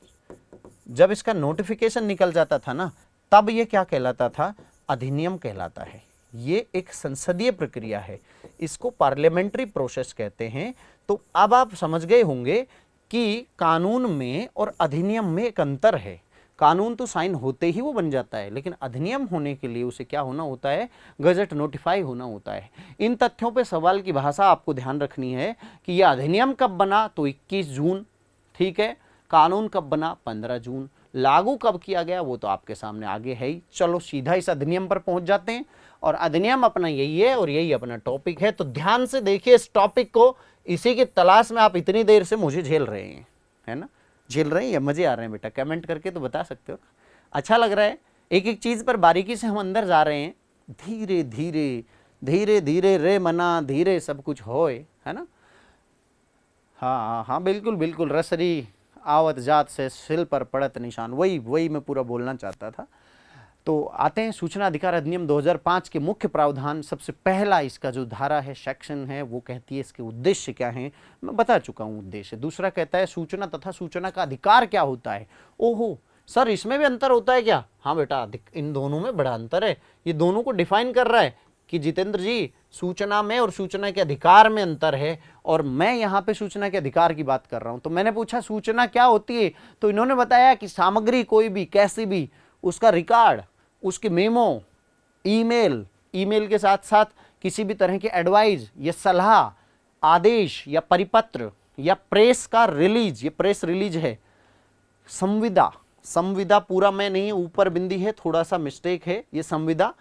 निकल जाता था ना, तब ये क्या कहलाता था? अधिनियम कहलाता है। ये एक संसदीय प्रक्रिया है, इसको पार्लियामेंट्री प्रोसेस कहते हैं। तो अब आप समझ गए होंगे कि कानून में और अधिनियम में एक अंतर है। कानून तो साइन होते ही वो बन जाता है, लेकिन अधिनियम होने के लिए उसे क्या होना होता है? गजट नोटिफाई होना होता है। इन तथ्यों पे सवाल की भाषा आपको ध्यान रखनी है कि यह अधिनियम कब बना? तो 21 जून, ठीक है। कानून कब बना? 15 जून। लागू कब किया गया वो तो आपके सामने आगे है ही। चलो सीधा इस अधिनियम पर पहुंच जाते हैं, और अधिनियम अपना यही है और यही अपना टॉपिक है। तो ध्यान से देखिए इस टॉपिक को, इसी की तलाश में आप इतनी देर से मुझे झेल रहे हैं, है ना? झेल रहे हैं या मजे आ रहे हैं? बेटा कमेंट करके तो बता सकते हो। अच्छा लग रहा है? एक एक चीज पर बारीकी से हम अंदर जा रहे हैं। धीरे धीरे धीरे धीरे रे मना धीरे सब कुछ होए, है ना? हाँ हाँ बिल्कुल बिल्कुल। रसरी आवत जात से सिल पर पड़त निशान, वही मैं पूरा बोलना चाहता था। तो आते हैं सूचना अधिकार अधिनियम 2005 के मुख्य प्रावधान। सबसे पहला इसका जो धारा है, सेक्शन है, वो कहती है इसके उद्देश्य क्या हैं। मैं बता चुका हूँ उद्देश्य। दूसरा कहता है सूचना तथा सूचना का अधिकार क्या होता है। ओहो सर इसमें भी अंतर होता है क्या? हाँ बेटा, इन दोनों में बड़ा अंतर है। ये दोनों को डिफाइन कर रहा है कि जितेंद्र जी, सूचना में और सूचना के अधिकार में अंतर है, और मैं यहाँ पे सूचना के अधिकार की बात कर रहा हूँ। तो मैंने पूछा सूचना क्या होती है, तो इन्होंने बताया कि सामग्री कोई भी, कैसी भी, उसका रिकॉर्ड, उसकी मेमो, ईमेल के साथ साथ किसी भी तरह की एडवाइस या सलाह, आदेश या परिपत्र या प्रेस का रिलीज, ये प्रेस रिलीज है। संविदा पूरा मैं नहीं, ऊपर बिंदी है, थोड़ा सा मिस्टेक है। ये संविदा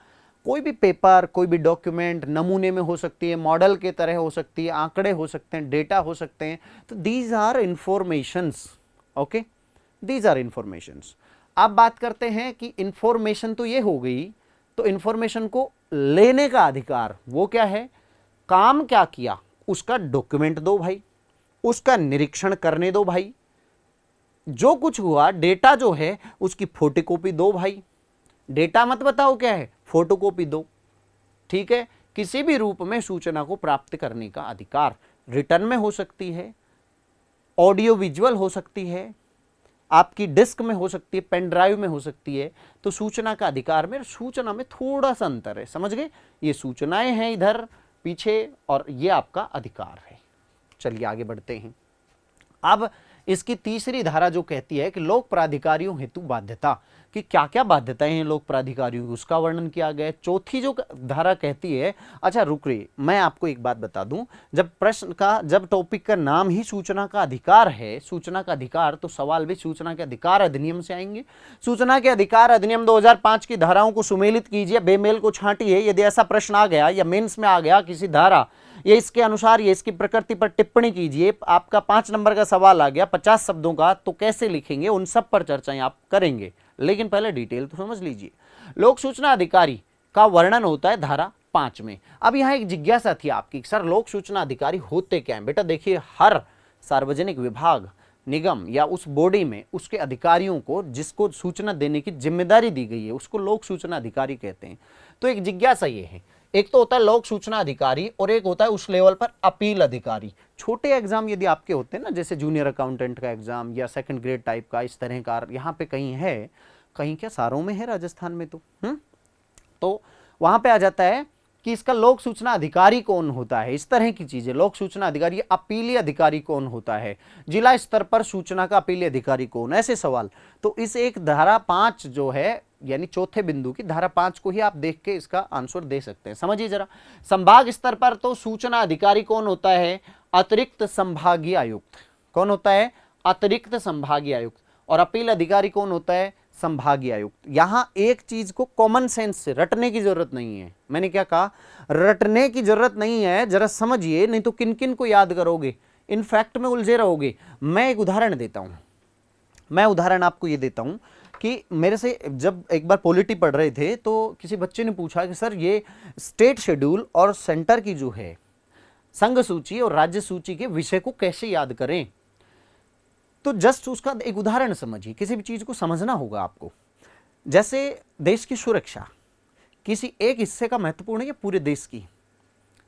कोई भी पेपर, कोई भी डॉक्यूमेंट नमूने में हो सकती है, मॉडल के तरह हो सकती है, आंकड़े हो सकते हैं, डेटा हो सकते हैं। तो these are informations, okay, these are informations. अब बात करते हैं कि इंफॉर्मेशन तो ये हो गई, तो इंफॉर्मेशन को लेने का अधिकार वो क्या है? काम क्या किया उसका डॉक्यूमेंट दो भाई, उसका निरीक्षण करने दो भाई, जो कुछ हुआ डेटा जो है उसकी फोटोकॉपी दो भाई, डेटा मत बताओ क्या है, फोटोकॉपी दो, ठीक है। किसी भी रूप में सूचना को प्राप्त करने का अधिकार, रिटर्न में हो सकती है, ऑडियो विजुअल हो सकती है, आपकी डिस्क में हो सकती है, पेन ड्राइव में हो सकती है। तो सूचना का अधिकार में सूचना में थोड़ा सा अंतर है, समझ गए। ये सूचनाएं हैं इधर पीछे और ये आपका अधिकार है। चलिए आगे बढ़ते हैं। अब इसकी तीसरी धारा जो कहती है कि लोक प्राधिकारियों हेतु बाध्यता, कि क्या क्या बाध्यताएं हैं लोक प्राधिकारियों की, उसका वर्णन किया गया है। चौथी जो धारा कहती है, अच्छा रुक रही, मैं आपको एक बात बता दूं, जब प्रश्न का, जब टॉपिक का नाम ही सूचना का अधिकार है, सूचना का अधिकार, तो सवाल भी सूचना के अधिकार अधिनियम से आएंगे। सूचना के अधिकार अधिनियम 2005 की धाराओं को सुमेलित कीजिए, बेमेल को छांटिए। यदि ऐसा प्रश्न आ गया या मेंस में आ गया किसी धारा, ये इसके अनुसार ये इसकी प्रकृति पर टिप्पणी कीजिए, आपका 5 नंबर का सवाल आ गया 50 शब्दों का, तो कैसे लिखेंगे, उन सब पर चर्चाएं आप करेंगे। लेकिन पहले डिटेल तो समझ लीजिए। लोक सूचना अधिकारी का वर्णन होता है धारा 5 में। अब यहाँ एक जिज्ञासा थी आपकी, सर लोक सूचना अधिकारी होते क्या हैं? बेटा देखिए, हर सार्वजनिक विभाग, निगम या उस बॉडी में उसके अधिकारियों को जिसको सूचना देने की जिम्मेदारी दी गई है उसको लोक सूचना अधिकारी कहते हैं। तो एक जिज्ञासा ये है, एक तो होता है लोक सूचना अधिकारी और एक होता है उस लेवल पर अपील अधिकारी। छोटे एग्जाम यदि आपके होते हैं ना, जैसे जूनियर अकाउंटेंट का एग्जाम या सेकंड ग्रेड टाइप का, इस तरह का यहाँ पे कहीं है, कहीं क्या सारों में है राजस्थान में, तो वहां पे आ जाता है कि इसका लोक सूचना अधिकारी कौन होता है, इस तरह की चीजें। लोक सूचना अधिकारी, अपीली अधिकारी कौन होता है, जिला स्तर पर सूचना का अपीली अधिकारी कौन, ऐसे सवाल। तो इस एक धारा 5 जो है, यानी चौथे बिंदु की धारा 5 को ही आप देख के इसका आंसर दे सकते हैं। समझिए जरा, संभाग स्तर पर तो सूचना अधिकारी कौन होता है, अतिरिक्त संभागीय आयुक्त। कौन होता है, अतिरिक्त संभागीय आयुक्त। और अपील अधिकारी कौन होता है, संभागीय आयुक्त। यहां एक चीज को कॉमन सेंस से रटने की जरूरत नहीं है। मैंने क्या कहा, रटने की जरूरत नहीं है, जरा समझिए, नहीं तो किन किन को याद करोगे, इनफैक्ट में उलझे रहोगे। मैं एक उदाहरण देता हूं, मैं उदाहरण आपको ये देता हूं कि मेरे से जब एक बार पॉलिटी पढ़ रहे थे तो किसी बच्चे ने पूछा कि सर ये स्टेट शेड्यूल और सेंटर की जो है संघ सूची और राज्य सूची के विषय को कैसे याद करें। तो जस्ट उसका एक उदाहरण समझिए, किसी भी चीज को समझना होगा आपको। जैसे देश की सुरक्षा किसी एक हिस्से का महत्वपूर्ण है या पूरे देश की?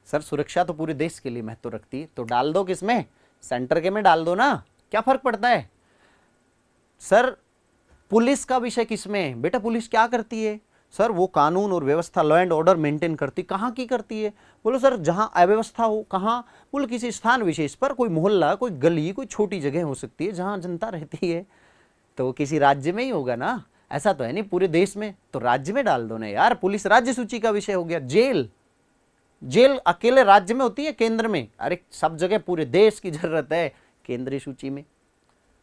सर सुरक्षा तो पूरे देश के लिए महत्व रखती है, तो डाल दो किसमें, सेंटर के में डाल दो ना, क्या फर्क पड़ता है। सर पुलिस का विषय किसमें है? बेटा पुलिस क्या करती है? सर वो कानून और व्यवस्था, लॉ एंड ऑर्डर मेंटेन करती। कहाँ की करती है? बोलो सर जहाँ अव्यवस्था हो। कहाँ? बोलो किसी स्थान विशेष पर, कोई मोहल्ला, कोई गली, कोई छोटी जगह हो सकती है जहाँ जनता रहती है, तो वो किसी राज्य में ही होगा ना, ऐसा तो है नहीं पूरे देश में। तो राज्य में डाल दो ना यार, पुलिस राज्य सूची का विषय हो गया। जेल, जेल अकेले राज्य में होती है केंद्र में? अरे सब जगह पूरे देश की जरूरत है केंद्रीय सूची में।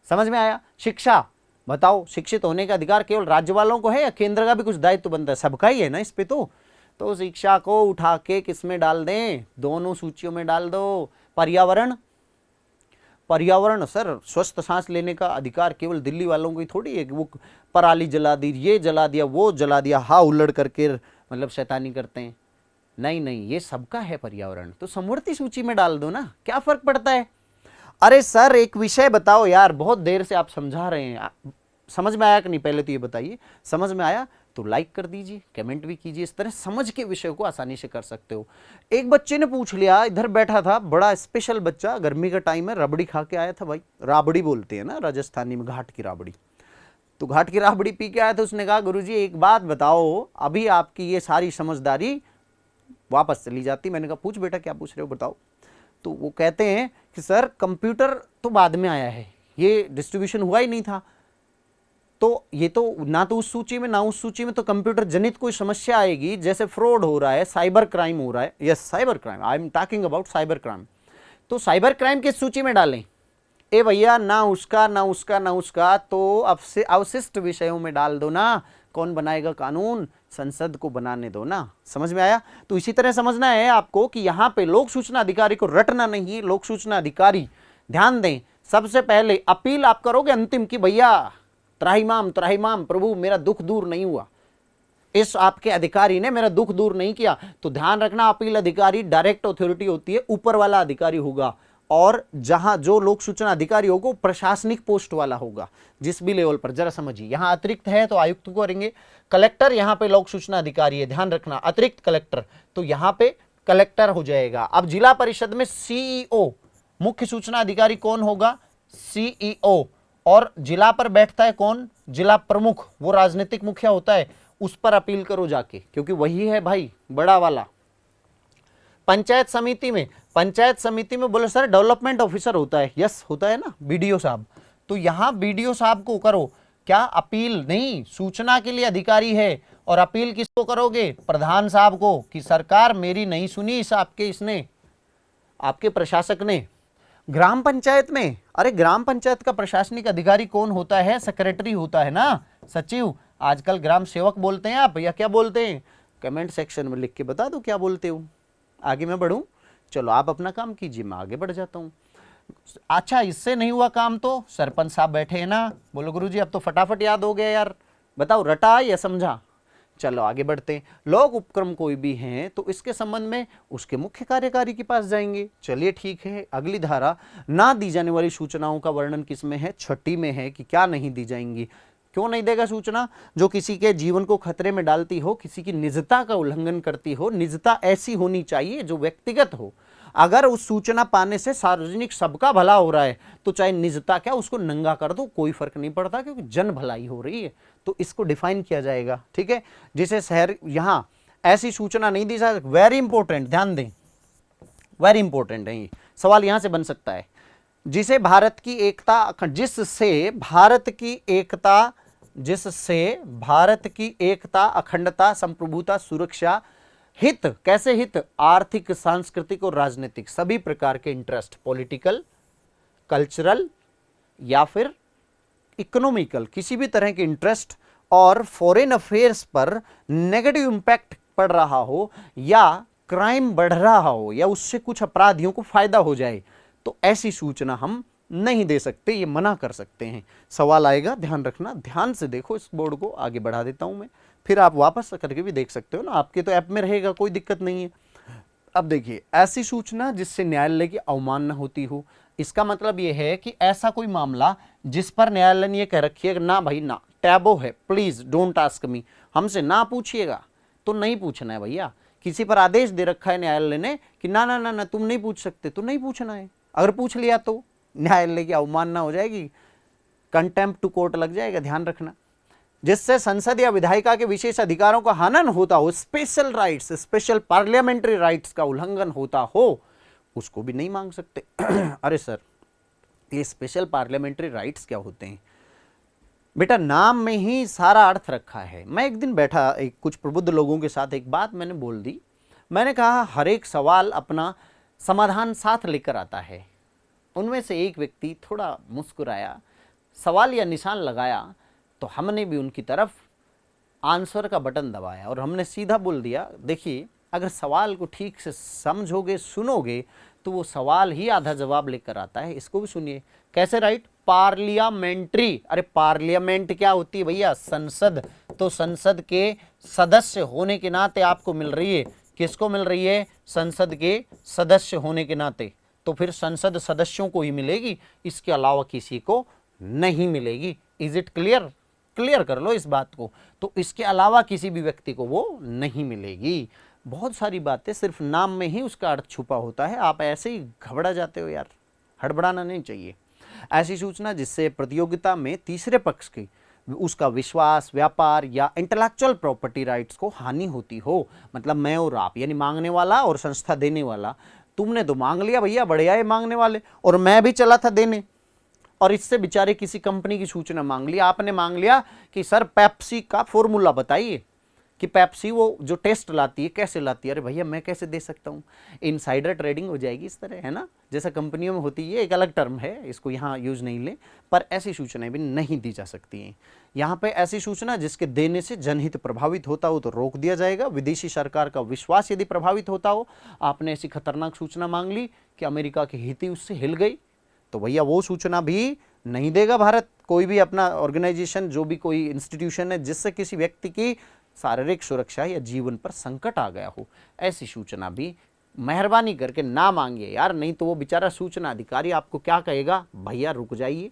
समझ में आया? शिक्षा, बताओ शिक्षित होने का अधिकार केवल राज्य वालों को है या केंद्र का भी कुछ दायित्व बनता है? सबका ही है ना इस पे। तो शिक्षा को उठा के किस में डाल दें? दोनों सूचियों में डाल दो। पर्यावरण, पर्यावरण सर स्वस्थ सांस लेने का अधिकार केवल दिल्ली वालों को ही थोड़ी है कि वो पराली जला दी, ये जला दिया, वो जला दिया, हा उल्लड़ करके मतलब शैतानी करते हैं। नहीं नहीं, ये सबका है पर्यावरण, तो समवर्ती सूची में डाल दो ना, क्या फर्क पड़ता है। अरे सर एक विषय बताओ यार, बहुत देर से आप समझा रहे हैं, समझ में आया कि नहीं पहले तो ये बताइए। समझ में आया तो लाइक कर दीजिए, कमेंट भी कीजिए, इस तरह समझ के विषय को आसानी से कर सकते हो। एक बच्चे ने पूछ लिया, इधर बैठा था, बड़ा स्पेशल बच्चा, गर्मी का टाइम है, रबड़ी खा के आया था भाई, राबड़ी बोलते हैं ना राजस्थानी में, घाट की राबड़ी। तो घाट की राबड़ी पी के आया था, उसने कहा गुरुजी एक बात बताओ, अभी आपकी ये सारी समझदारी वापस चली जाती। मैंने कहा पूछ बेटा, क्या पूछ रहे हो बताओ। तो वो कहते हैं कि सर कंप्यूटर तो बाद में आया है, ये डिस्ट्रीब्यूशन हुआ ही नहीं था, तो ये तो ना तो उस सूची में ना उस सूची में, तो कंप्यूटर जनित कोई समस्या आएगी, जैसे फ्रॉड हो रहा है, साइबर क्राइम हो रहा है। Yes cyber crime, I am talking about cyber crime. तो साइबर क्राइम किस सूची में डालें? ए भैया ना उसका ना उसका ना उसका, तो अवशिष्ट विषयों में डाल दो ना। कौन बनाएगा कानून? संसद को बनाने दो ना। समझ में आया? तो इसी तरह समझना है आपको कि यहाँ पे लोक सूचना अधिकारी को रटना नहीं। लोक सूचना अधिकारी, ध्यान दें, सबसे पहले अपील आप करोगे अंतिम की भैया त्राहिमाम प्रभु मेरा दुख दूर नहीं हुआ, इस आपके अधिकारी ने मेरा दुख दूर नहीं किया, तो ध्यान रखना अपील अधिकारी डायरेक्ट अथॉरिटी होती है, ऊपर वाला अधिकारी होगा। और जहां जो लोक सूचना अधिकारी होगा वो प्रशासनिक पोस्ट वाला होगा जिस भी लेवल पर। जरा समझिए, यहां अतिरिक्त है तो आयुक्त को करेंगे, कलेक्टर यहां पे लोक सूचना अधिकारी है, ध्यान रखना, अतिरिक्त कलेक्टर, तो यहां पे कलेक्टर हो जाएगा। अब जिला परिषद में सीईओ, मुख्य सूचना अधिकारी कौन होगा? सीईओ। और जिला पर बैठता है कौन? जिला प्रमुख, वो राजनीतिक मुखिया होता है, उस पर अपील करो जाके, क्योंकि वही है भाई बड़ा वाला। पंचायत समिति में बोले सर डेवलपमेंट ऑफिसर होता है, यस होता है ना, बीडीओ साहब, तो यहां बीडीओ साहब को करो क्या? अपील नहीं, सूचना के लिए अधिकारी है, और अपील किसको करोगे? प्रधान साहब को, कि सरकार मेरी नहीं सुनी इस आपके प्रशासक ने। ग्राम पंचायत में, अरे ग्राम पंचायत का प्रशासनिक अधिकारी कौन होता है? सेक्रेटरी होता है ना, सचिव। आजकल ग्राम सेवक बोलते हैं आप या क्या बोलते हैं? कमेंट सेक्शन में लिख के बता दो क्या बोलते हो। आगे मैं बढ़ूं? चलो आप अपना काम कीजिए, मैं आगे बढ़ जाता हूं। अच्छा, इससे नहीं हुआ काम तो सरपंच साहब बैठे हैं ना, बोलो गुरुजी अब तो फटाफट याद हो गया यार, बताओ रटा या समझा? चलो आगे बढ़ते हैं। लोक उपक्रम कोई भी हैं तो इसके संबंध में उसके मुख्य कार्यकारी के पास जाएंगे। चलिए ठीक है, अगली धारा, ना दी जाने वाली सूचनाओं का वर्णन किस में है? छठी में है कि क्या नहीं दी जाएंगी। क्यों नहीं देगा सूचना? जो किसी के जीवन को खतरे में डालती हो, किसी की निजता का उल्लंघन करती हो। निजता ऐसी होनी चाहिए जो व्यक्तिगत हो। अगर उस सूचना पाने से सार्वजनिक सबका भला हो रहा है तो चाहे निजता क्या, उसको नंगा कर दो, कोई फर्क नहीं पड़ता, क्योंकि जन भलाई हो रही है। तो इसको डिफाइन किया जाएगा, ठीक है। जिसे शहर, यहां ऐसी सूचना नहीं दी जा सकती, वेरी इंपॉर्टेंट, ध्यान दें, वेरी इंपॉर्टेंट है ये सवाल, यहां से बन सकता है। जिससे भारत की एकता, अखंडता, संप्रभुता, सुरक्षा, हित, कैसे हित? आर्थिक, सांस्कृतिक और राजनीतिक, सभी प्रकार के इंटरेस्ट, पॉलिटिकल, कल्चरल या फिर इकोनॉमिकल, किसी भी तरह के इंटरेस्ट और फॉरेन अफेयर्स पर नेगेटिव इंपैक्ट पड़ रहा हो, या क्राइम बढ़ रहा हो, या उससे कुछ अपराधियों को फायदा हो जाए, तो ऐसी सूचना हम नहीं दे सकते, ये मना कर सकते हैं। सवाल आएगा, ध्यान रखना, ध्यान से देखो इस बोर्ड को। आगे बढ़ा देता हूं मैं, फिर आप वापस करके भी देख सकते हो ना, आपके तो ऐप में रहेगा, कोई दिक्कत नहीं है। अब देखिए, ऐसी सूचना जिससे न्यायालय की अवमानना होती हो। इसका मतलब यह है कि ऐसा कोई मामला जिस पर न्यायालय ने यह कह रखी है ना भाई ना, टैबो है, प्लीज डोंट आस्क मी, हमसे ना पूछिएगा, तो नहीं पूछना है भैया। किसी पर आदेश दे रखा है न्यायालय ने कि ना ना ना ना तुम नहीं पूछ सकते, तो नहीं पूछना है। अगर पूछ लिया तो न्यायालय की अवमानना हो जाएगी, कंटेम्प्ट टू कोर्ट लग जाएगा, ध्यान रखना। जिससे संसद या विधायिका के विशेष अधिकारों का हनन होता हो, special rights, special parliamentary rights का उल्लंघन होता हो, उसको भी नहीं मांग सकते। अरे सर, ये स्पेशल पार्लियामेंट्री राइट्स क्या होते हैं? बेटा, नाम में ही सारा अर्थ रखा है। मैं एक दिन बैठा कुछ प्रबुद्ध लोगों के साथ, एक बात मैंने बोल दी। मैंने कहा हर एक सवाल अपना समाधान साथ लेकर आता है। उनमें से एक व्यक्ति थोड़ा मुस्कुराया, सवाल या निशान लगाया, तो हमने भी उनकी तरफ आंसर का बटन दबाया और हमने सीधा बोल दिया, देखिए अगर सवाल को ठीक से समझोगे, सुनोगे, तो वो सवाल ही आधा जवाब लेकर आता है। इसको भी सुनिए, कैसे राइट? पार्लियामेंट्री। अरे पार्लियामेंट क्या होती है भैया? संसद। तो संसद के सदस्य होने के नाते आपको मिल रही है, किसको मिल रही है? संसद के सदस्य होने के नाते। तो फिर संसद सदस्यों को ही मिलेगी, इसके अलावा किसी को नहीं मिलेगी। Is it clear? क्लियर कर लो इस बात को। तो इसके अलावा किसी भी व्यक्ति को वो नहीं मिलेगी। बहुत सारी बातें सिर्फ नाम में ही उसका अर्थ छुपा होता है, आप ऐसे ही घबरा जाते हो यार, हड़बड़ाना नहीं चाहिए। ऐसी सूचना जिससे प्रतियोगिता में तीसरे पक्ष की उसका विश्वास, व्यापार या इंटेलेक्चुअल प्रॉपर्टी राइट्स को हानि होती हो। मतलब मैं और आप, यानी मांगने वाला और संस्था देने वाला, तुमने तो मांग लिया भैया, बढ़िया है मांगने वाले, और मैं भी चला था देने, और इससे बेचारे किसी कंपनी की सूचना मांग ली। आपने मांग लिया कि सर पेप्सी का फॉर्मूला बताइए, कि पेप्सी वो जो टेस्ट लाती है कैसे लाती है। अरे भैया मैं कैसे दे सकता हूँ? इनसाइडर ट्रेडिंग हो जाएगी इस तरह, है ना, जैसा कंपनियों में होती है। एक अलग टर्म है, इसको यहाँ यूज नहीं ले, पर ऐसी सूचनाएं भी नहीं दी जा सकती हैं। यहाँ पे ऐसी सूचना जिसके देने से जनहित प्रभावित होता हो तो रोक दिया जाएगा। विदेशी सरकार का विश्वास यदि प्रभावित होता हो, आपने ऐसी खतरनाक सूचना मांग ली कि अमेरिका की हित उससे हिल गई, तो भैया वो सूचना भी नहीं देगा भारत। कोई भी अपना ऑर्गेनाइजेशन, जो भी कोई इंस्टीट्यूशन है जिससे किसी व्यक्ति की शारीरिक सुरक्षा या जीवन पर संकट आ गया हो, ऐसी सूचना भी मेहरबानी करके ना मांगिए यार, नहीं तो वो बेचारा सूचना अधिकारी आपको क्या कहेगा, भैया रुक जाइए,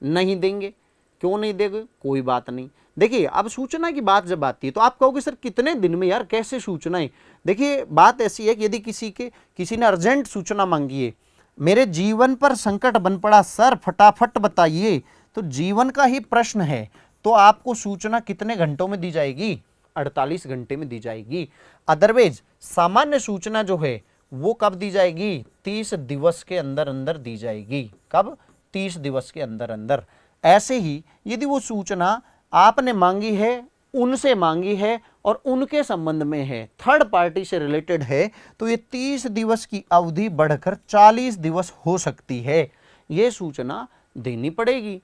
नहीं देंगे। क्यों नहीं देंगे, कोई बात नहीं। देखिए अब सूचना की बात जब आती है तो आप कहोगे सर कितने दिन में यार, कैसे सूचनाएं। देखिए बात ऐसी है कि यदि किसी ने अर्जेंट सूचना मांगी है, मेरे जीवन पर संकट बन पड़ा सर, फटाफट बताइए, तो जीवन का ही प्रश्न है, तो आपको सूचना कितने घंटों में दी जाएगी, 48 घंटे में दी जाएगी। अदरवाइज सामान्य सूचना जो है वो कब दी जाएगी, 30 दिवस के अंदर अंदर दी जाएगी। कब, 30 दिवस के अंदर अंदर। ऐसे ही यदि वो सूचना आपने मांगी है, उनसे मांगी है और उनके संबंध में है, थर्ड पार्टी से रिलेटेड है, तो ये 30 दिवस की अवधि बढ़कर 40 दिवस हो सकती है, ये सूचना देनी पड़ेगी।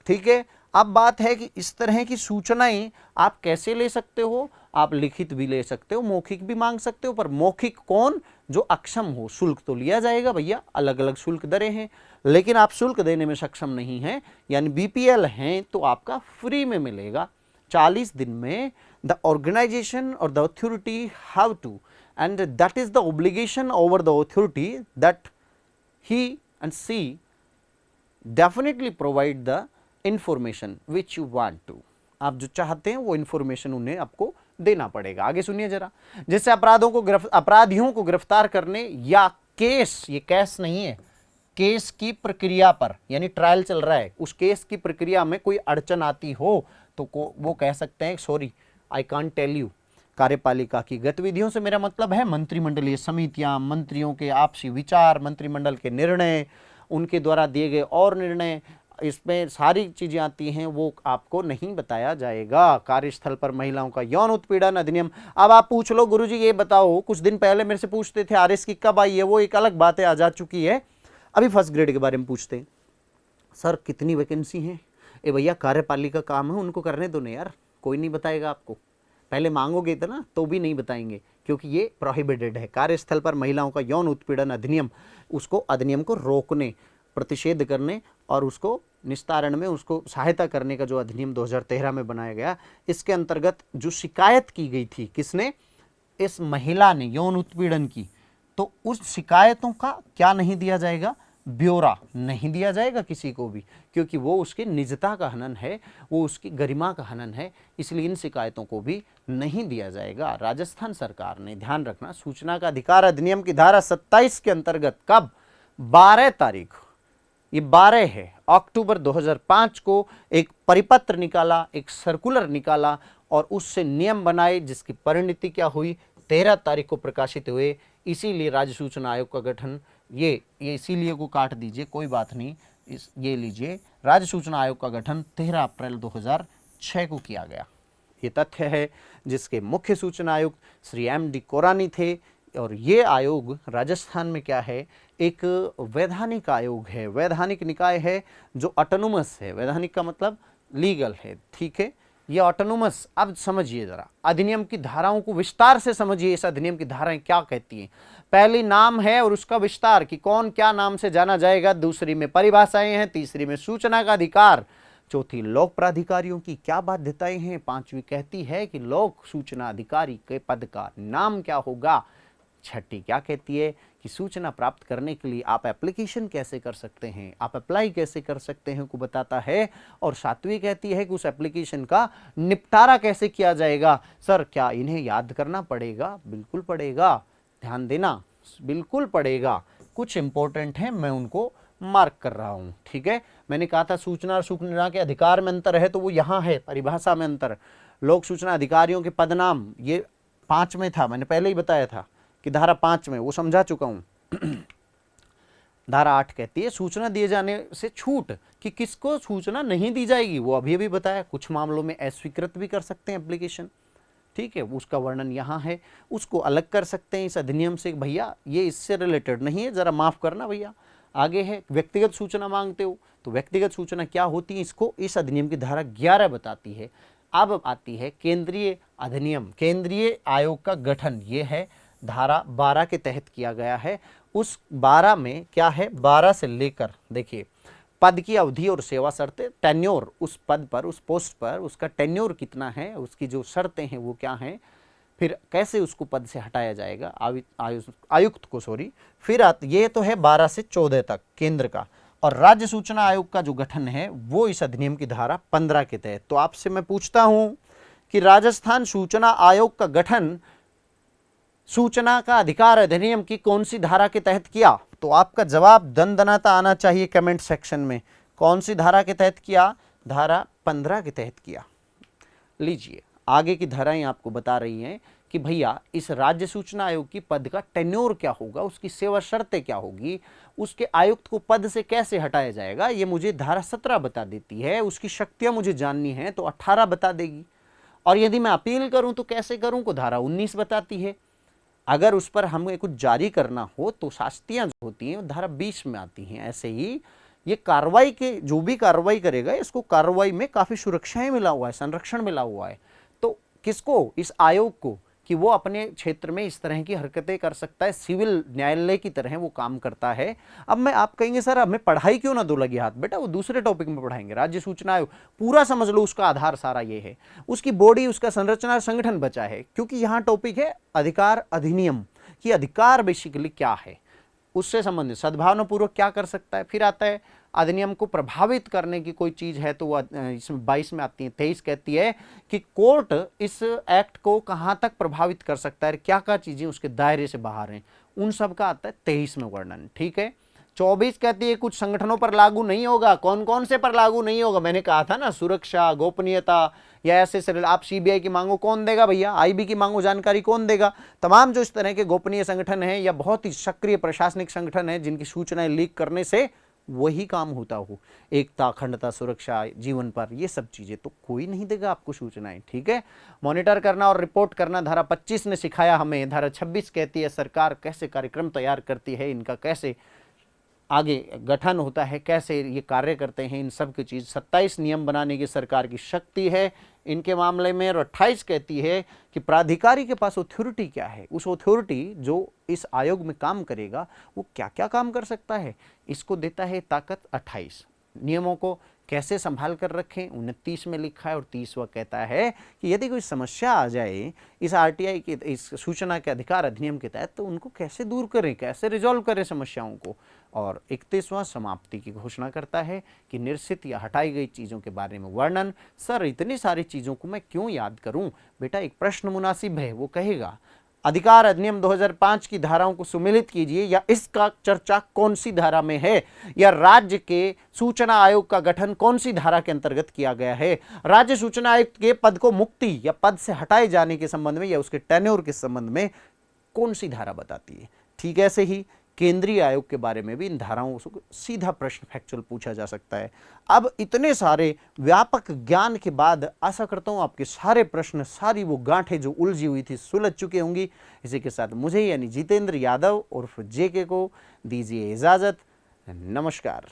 ठीक है। अब बात है कि इस तरह की सूचनाएं आप कैसे ले सकते हो, आप लिखित भी ले सकते हो, मौखिक भी मांग सकते हो, पर मौखिक कौन, जो अक्षम हो। शुल्क तो लिया जाएगा भैया, अलग अलग शुल्क दरें हैं, लेकिन आप शुल्क देने में सक्षम नहीं हैं, यानी बीपीएल हैं, तो आपका फ्री में मिलेगा 40 दिन में। द ऑर्गेनाइजेशन और the authority have to, and that is the obligation over the authority, that he and see definitely provide the information which you want to. आप जो चाहते हैं वो इंफॉर्मेशन उन्हें आपको देना पड़ेगा। आगे सुनिए जरा। जैसे अपराधियों को गिरफ्तार करने या केस, ये केस नहीं है, केस की प्रक्रिया पर, यानी ट्रायल चल रहा है, उस केस की प्रक्रिया में कोई अड़चन आती हो तो वो कह सकते हैं sorry I can't tell you. कार्यपालिका की गतिविधियों से मेरा मतलब है मंत्रिमंडलीय समितियां, मंत्रियों के आपसी विचार, मंत्रिमंडल के निर्णय, उनके द्वारा दिए गए और निर्णय, इसमें सारी चीजें आती हैं, वो आपको नहीं बताया जाएगा। कार्यस्थल पर महिलाओं का यौन उत्पीड़न अधिनियम। अब आप पूछ लो गुरुजी ये बताओ, कुछ दिन पहले मेरे से पूछते थे आरएस की कब आई है, वो एक अलग बात है, आ जा चुकी है। अभी फर्स्ट ग्रेड के बारे में पूछते हैं, सर कितनी वैकेंसी है। ए भैया कार्यपालिका काम है, उनको करने दो ना यार, कोई नहीं बताएगा आपको। पहले मांगोगे तो ना, तो भी नहीं बताएंगे, क्योंकि ये प्रोहिबिटेड है। कार्यस्थल पर महिलाओं का यौन उत्पीड़न अधिनियम, उसको अधिनियम को रोकने, प्रतिषेध करने और उसको निस्तारण में उसको सहायता करने का जो अधिनियम 2013 में बनाया गया, इसके अंतर्गत जो शिकायत की गई थी, किसने, इस महिला ने यौन उत्पीड़न की, तो उस शिकायतों का क्या नहीं दिया जाएगा, ब्यौरा नहीं दिया जाएगा किसी को भी, क्योंकि वो उसकी निजता का हनन है, वो उसकी गरिमा का हनन है, इसलिए इन शिकायतों को भी नहीं दिया जाएगा। राजस्थान सरकार ने, ध्यान रखना, सूचना का अधिकार अधिनियम की धारा 27 के अंतर्गत कब, 12 तारीख, ये 12 है अक्टूबर 2005 को एक परिपत्र निकाला, एक सर्कुलर निकाला और उससे नियम बनाए, जिसकी परिणति क्या हुई, 13 तारीख को प्रकाशित हुए। इसीलिए राज्य सूचना आयोग का गठन, ये इसीलिए को काट दीजिए, कोई बात नहीं, ये लीजिए, राज्य सूचना आयोग का गठन 13 अप्रैल 2006 को किया गया। ये तथ्य है, जिसके मुख्य सूचना आयुक्त श्री एम.डी. कोरानी थे। और ये आयोग राजस्थान में क्या है, एक वैधानिक आयोग है, वैधानिक निकाय है, जो ऑटोनोमस है। वैधानिक का मतलब लीगल है, ठीक है, ये ऑटोनोमस। अब समझिए जरा, अधिनियम की धाराओं को विस्तार से समझिए, इस अधिनियम की धाराएं क्या कहती हैं। पहली नाम है और उसका विस्तार, कि कौन क्या नाम से जाना जाएगा। दूसरी में परिभाषाएं हैं। तीसरी में सूचना का अधिकार। चौथी लोक प्राधिकारियों की क्या बाध्यताएं हैं। पांचवी कहती है कि लोक सूचना अधिकारी के पद का नाम क्या होगा। छठी क्या कहती है कि सूचना प्राप्त करने के लिए आप एप्लीकेशन कैसे कर सकते हैं, आप अप्लाई कैसे कर सकते हैं को बताता है। और सातवीं कहती है कि उस एप्लीकेशन का निपटारा कैसे किया जाएगा। सर क्या इन्हें याद करना पड़ेगा? बिल्कुल पड़ेगा, ध्यान देना, बिल्कुल पड़ेगा। कुछ इंपॉर्टेंट है, मैं उनको मार्क कर रहा हूं, ठीक है। मैंने कहा था सूचना और सूचना के अधिकार में अंतर है, तो वो यहाँ है, परिभाषा में अंतर। लोक सूचना अधिकारियों के पदनाम, ये 5 में था, मैंने पहले ही बताया था कि धारा 5 में, वो समझा चुका हूं। धारा 8 कहती है सूचना दिए जाने से छूट, कि किसको सूचना नहीं दी जाएगी, वो अभी अभी बताया। कुछ मामलों में अस्वीकृत भी कर सकते हैं एप्लीकेशन, ठीक है, उसका वर्णन यहाँ है। उसको अलग कर सकते हैं इस अधिनियम से, भैया ये इससे रिलेटेड नहीं है, जरा माफ करना भैया। आगे है व्यक्तिगत सूचना मांगते हो, तो व्यक्तिगत सूचना क्या होती है, इसको इस अधिनियम की धारा 11 बताती है। अब आती है केंद्रीय अधिनियम, केंद्रीय आयोग का गठन, ये है धारा 12 के तहत किया गया है। उस 12 में क्या है, 12 से लेकर देखिए, पद की अवधि और सेवा शर्तें, टेन्योर, उस पद पर, उस पोस्ट पर उसका टेन्योर कितना है, उसकी जो शर्तें हैं वो क्या हैं, फिर कैसे उसको पद से हटाया जाएगा आयुक्त को, सॉरी। फिर ये तो है 12 से 14 तक केंद्र का, और राज्य सूचना आयोग का जो गठन है वो इस अधिनियम की धारा 15 के तहत। तो आपसे मैं पूछता हूं कि राजस्थान सूचना आयोग का गठन सूचना का अधिकार अधिनियम की कौन सी धारा के तहत किया? तो आपका जवाब दनदनाता आना चाहिए कमेंट सेक्शन में। कौन सी धारा के तहत किया? धारा 15 के तहत किया। लीजिए, आगे की धाराएं आपको बता रही हैं कि भैया इस राज्य सूचना आयोग की पद का टेन्योर क्या होगा, उसकी सेवा शर्तें क्या होगी, उसके आयुक्त को पद से कैसे हटाया जाएगा, ये मुझे धारा 17 बता देती है। उसकी शक्तियां मुझे जाननी है तो 18 बता देगी, और यदि मैं अपील करूं तो कैसे करूं को धारा 19 बताती है। अगर उस पर हमें कुछ जारी करना हो तो शास्तियां जो होती हैं धारा 20 में आती हैं। ऐसे ही ये कार्रवाई के जो भी कार्रवाई करेगा, इसको कार्रवाई में काफी सुरक्षाएं मिला हुआ है, संरक्षण मिला हुआ है। तो किसको? इस आयोग को, कि वो अपने क्षेत्र में इस तरह की हरकतें कर सकता है, सिविल न्यायालय की तरह वो काम करता है। अब आप कहेंगे सर हमें पढ़ाई क्यों ना दो लगी हाथ? बेटा वो दूसरे टॉपिक में पढ़ाएंगे। राज्य सूचना आयोग पूरा समझ लो, उसका आधार सारा ये है, उसकी बॉडी, उसका संरचना, संगठन बचा है, क्योंकि यहाँ टॉपिक है अधिकार अधिनियम कि अधिकार बेसिकली क्या है, उससे संबंधित सद्भावनापूर्वक क्या कर सकता है। फिर आता है अधिनियम को प्रभावित करने की कोई चीज है, तो वो इसमें 22 में आती है। 23 कहती है कि कोर्ट इस एक्ट को कहां तक प्रभावित कर सकता है, क्या क्या चीजें उसके दायरे से बाहर हैं, उन सब का आता है 23 में वर्णन। ठीक है। 24 कहती है कुछ संगठनों पर लागू नहीं होगा। कौन कौन से पर लागू नहीं होगा? मैंने कहा था ना, सुरक्षा, गोपनीयता या ऐसे सरल। आप सीबीआई की मांगो कौन देगा भैया? आईबी की मांगो जानकारी कौन देगा? तमाम जो इस तरह के गोपनीय संगठन है या बहुत ही सक्रिय प्रशासनिक संगठन है जिनकी सूचनाएं लीक करने से वही काम होता हो, एकता, अखंडता, सुरक्षा, जीवन पर, ये सब चीजें, तो कोई नहीं देगा आपको सूचनाएं। ठीक है। मॉनिटर करना और रिपोर्ट करना धारा 25 ने सिखाया हमें। धारा 26 कहती है सरकार कैसे कार्यक्रम तैयार करती है, इनका कैसे आगे गठन होता है, कैसे ये कार्य करते हैं, इन सब की चीज। 27 नियम बनाने की सरकार की शक्ति है इनके मामले में। और 28 कहती है कि प्राधिकारी के पास अथॉरिटी क्या है, उस अथॉरिटी जो इस आयोग में काम करेगा वो क्या क्या काम कर सकता है, इसको देता है ताकत 28। नियमों को कैसे संभाल कर रखें 29 में लिखा है। और 30वां कहता है कि यदि कोई समस्या आ जाए इस आरटीआई के, इस सूचना के अधिकार अधिनियम के तहत, तो उनको कैसे दूर करें, कैसे रिजॉल्व करें समस्याओं को। और 31वां समाप्ति की घोषणा करता है कि निरसित या हटाई गई चीज़ों के बारे में वर्णन। सर इतनी सारी चीज़ों को मैं क्यों याद करूं? बेटा एक प्रश्न मुनासिब है, वो कहेगा अधिकार अधिनियम 2005 की धाराओं को सुमेलित कीजिए, या इसका चर्चा कौन सी धारा में है, या राज्य के सूचना आयोग का गठन कौन सी धारा के अंतर्गत किया गया है, राज्य सूचना आयुक्त के पद को मुक्ति या पद से हटाए जाने के संबंध में या उसके टेन्योर के संबंध में कौन सी धारा बताती है। ठीक ऐसे ही केंद्रीय आयोग के बारे में भी इन धाराओं से सीधा प्रश्न फैक्चुअल पूछा जा सकता है। अब इतने सारे व्यापक ज्ञान के बाद आशा करता हूं आपके सारे प्रश्न, सारी वो गांठें जो उलझी हुई थी सुलझ चुके होंगी। इसी के साथ मुझे यानी जितेंद्र यादव उर्फ जेके को दीजिए इजाजत। नमस्कार।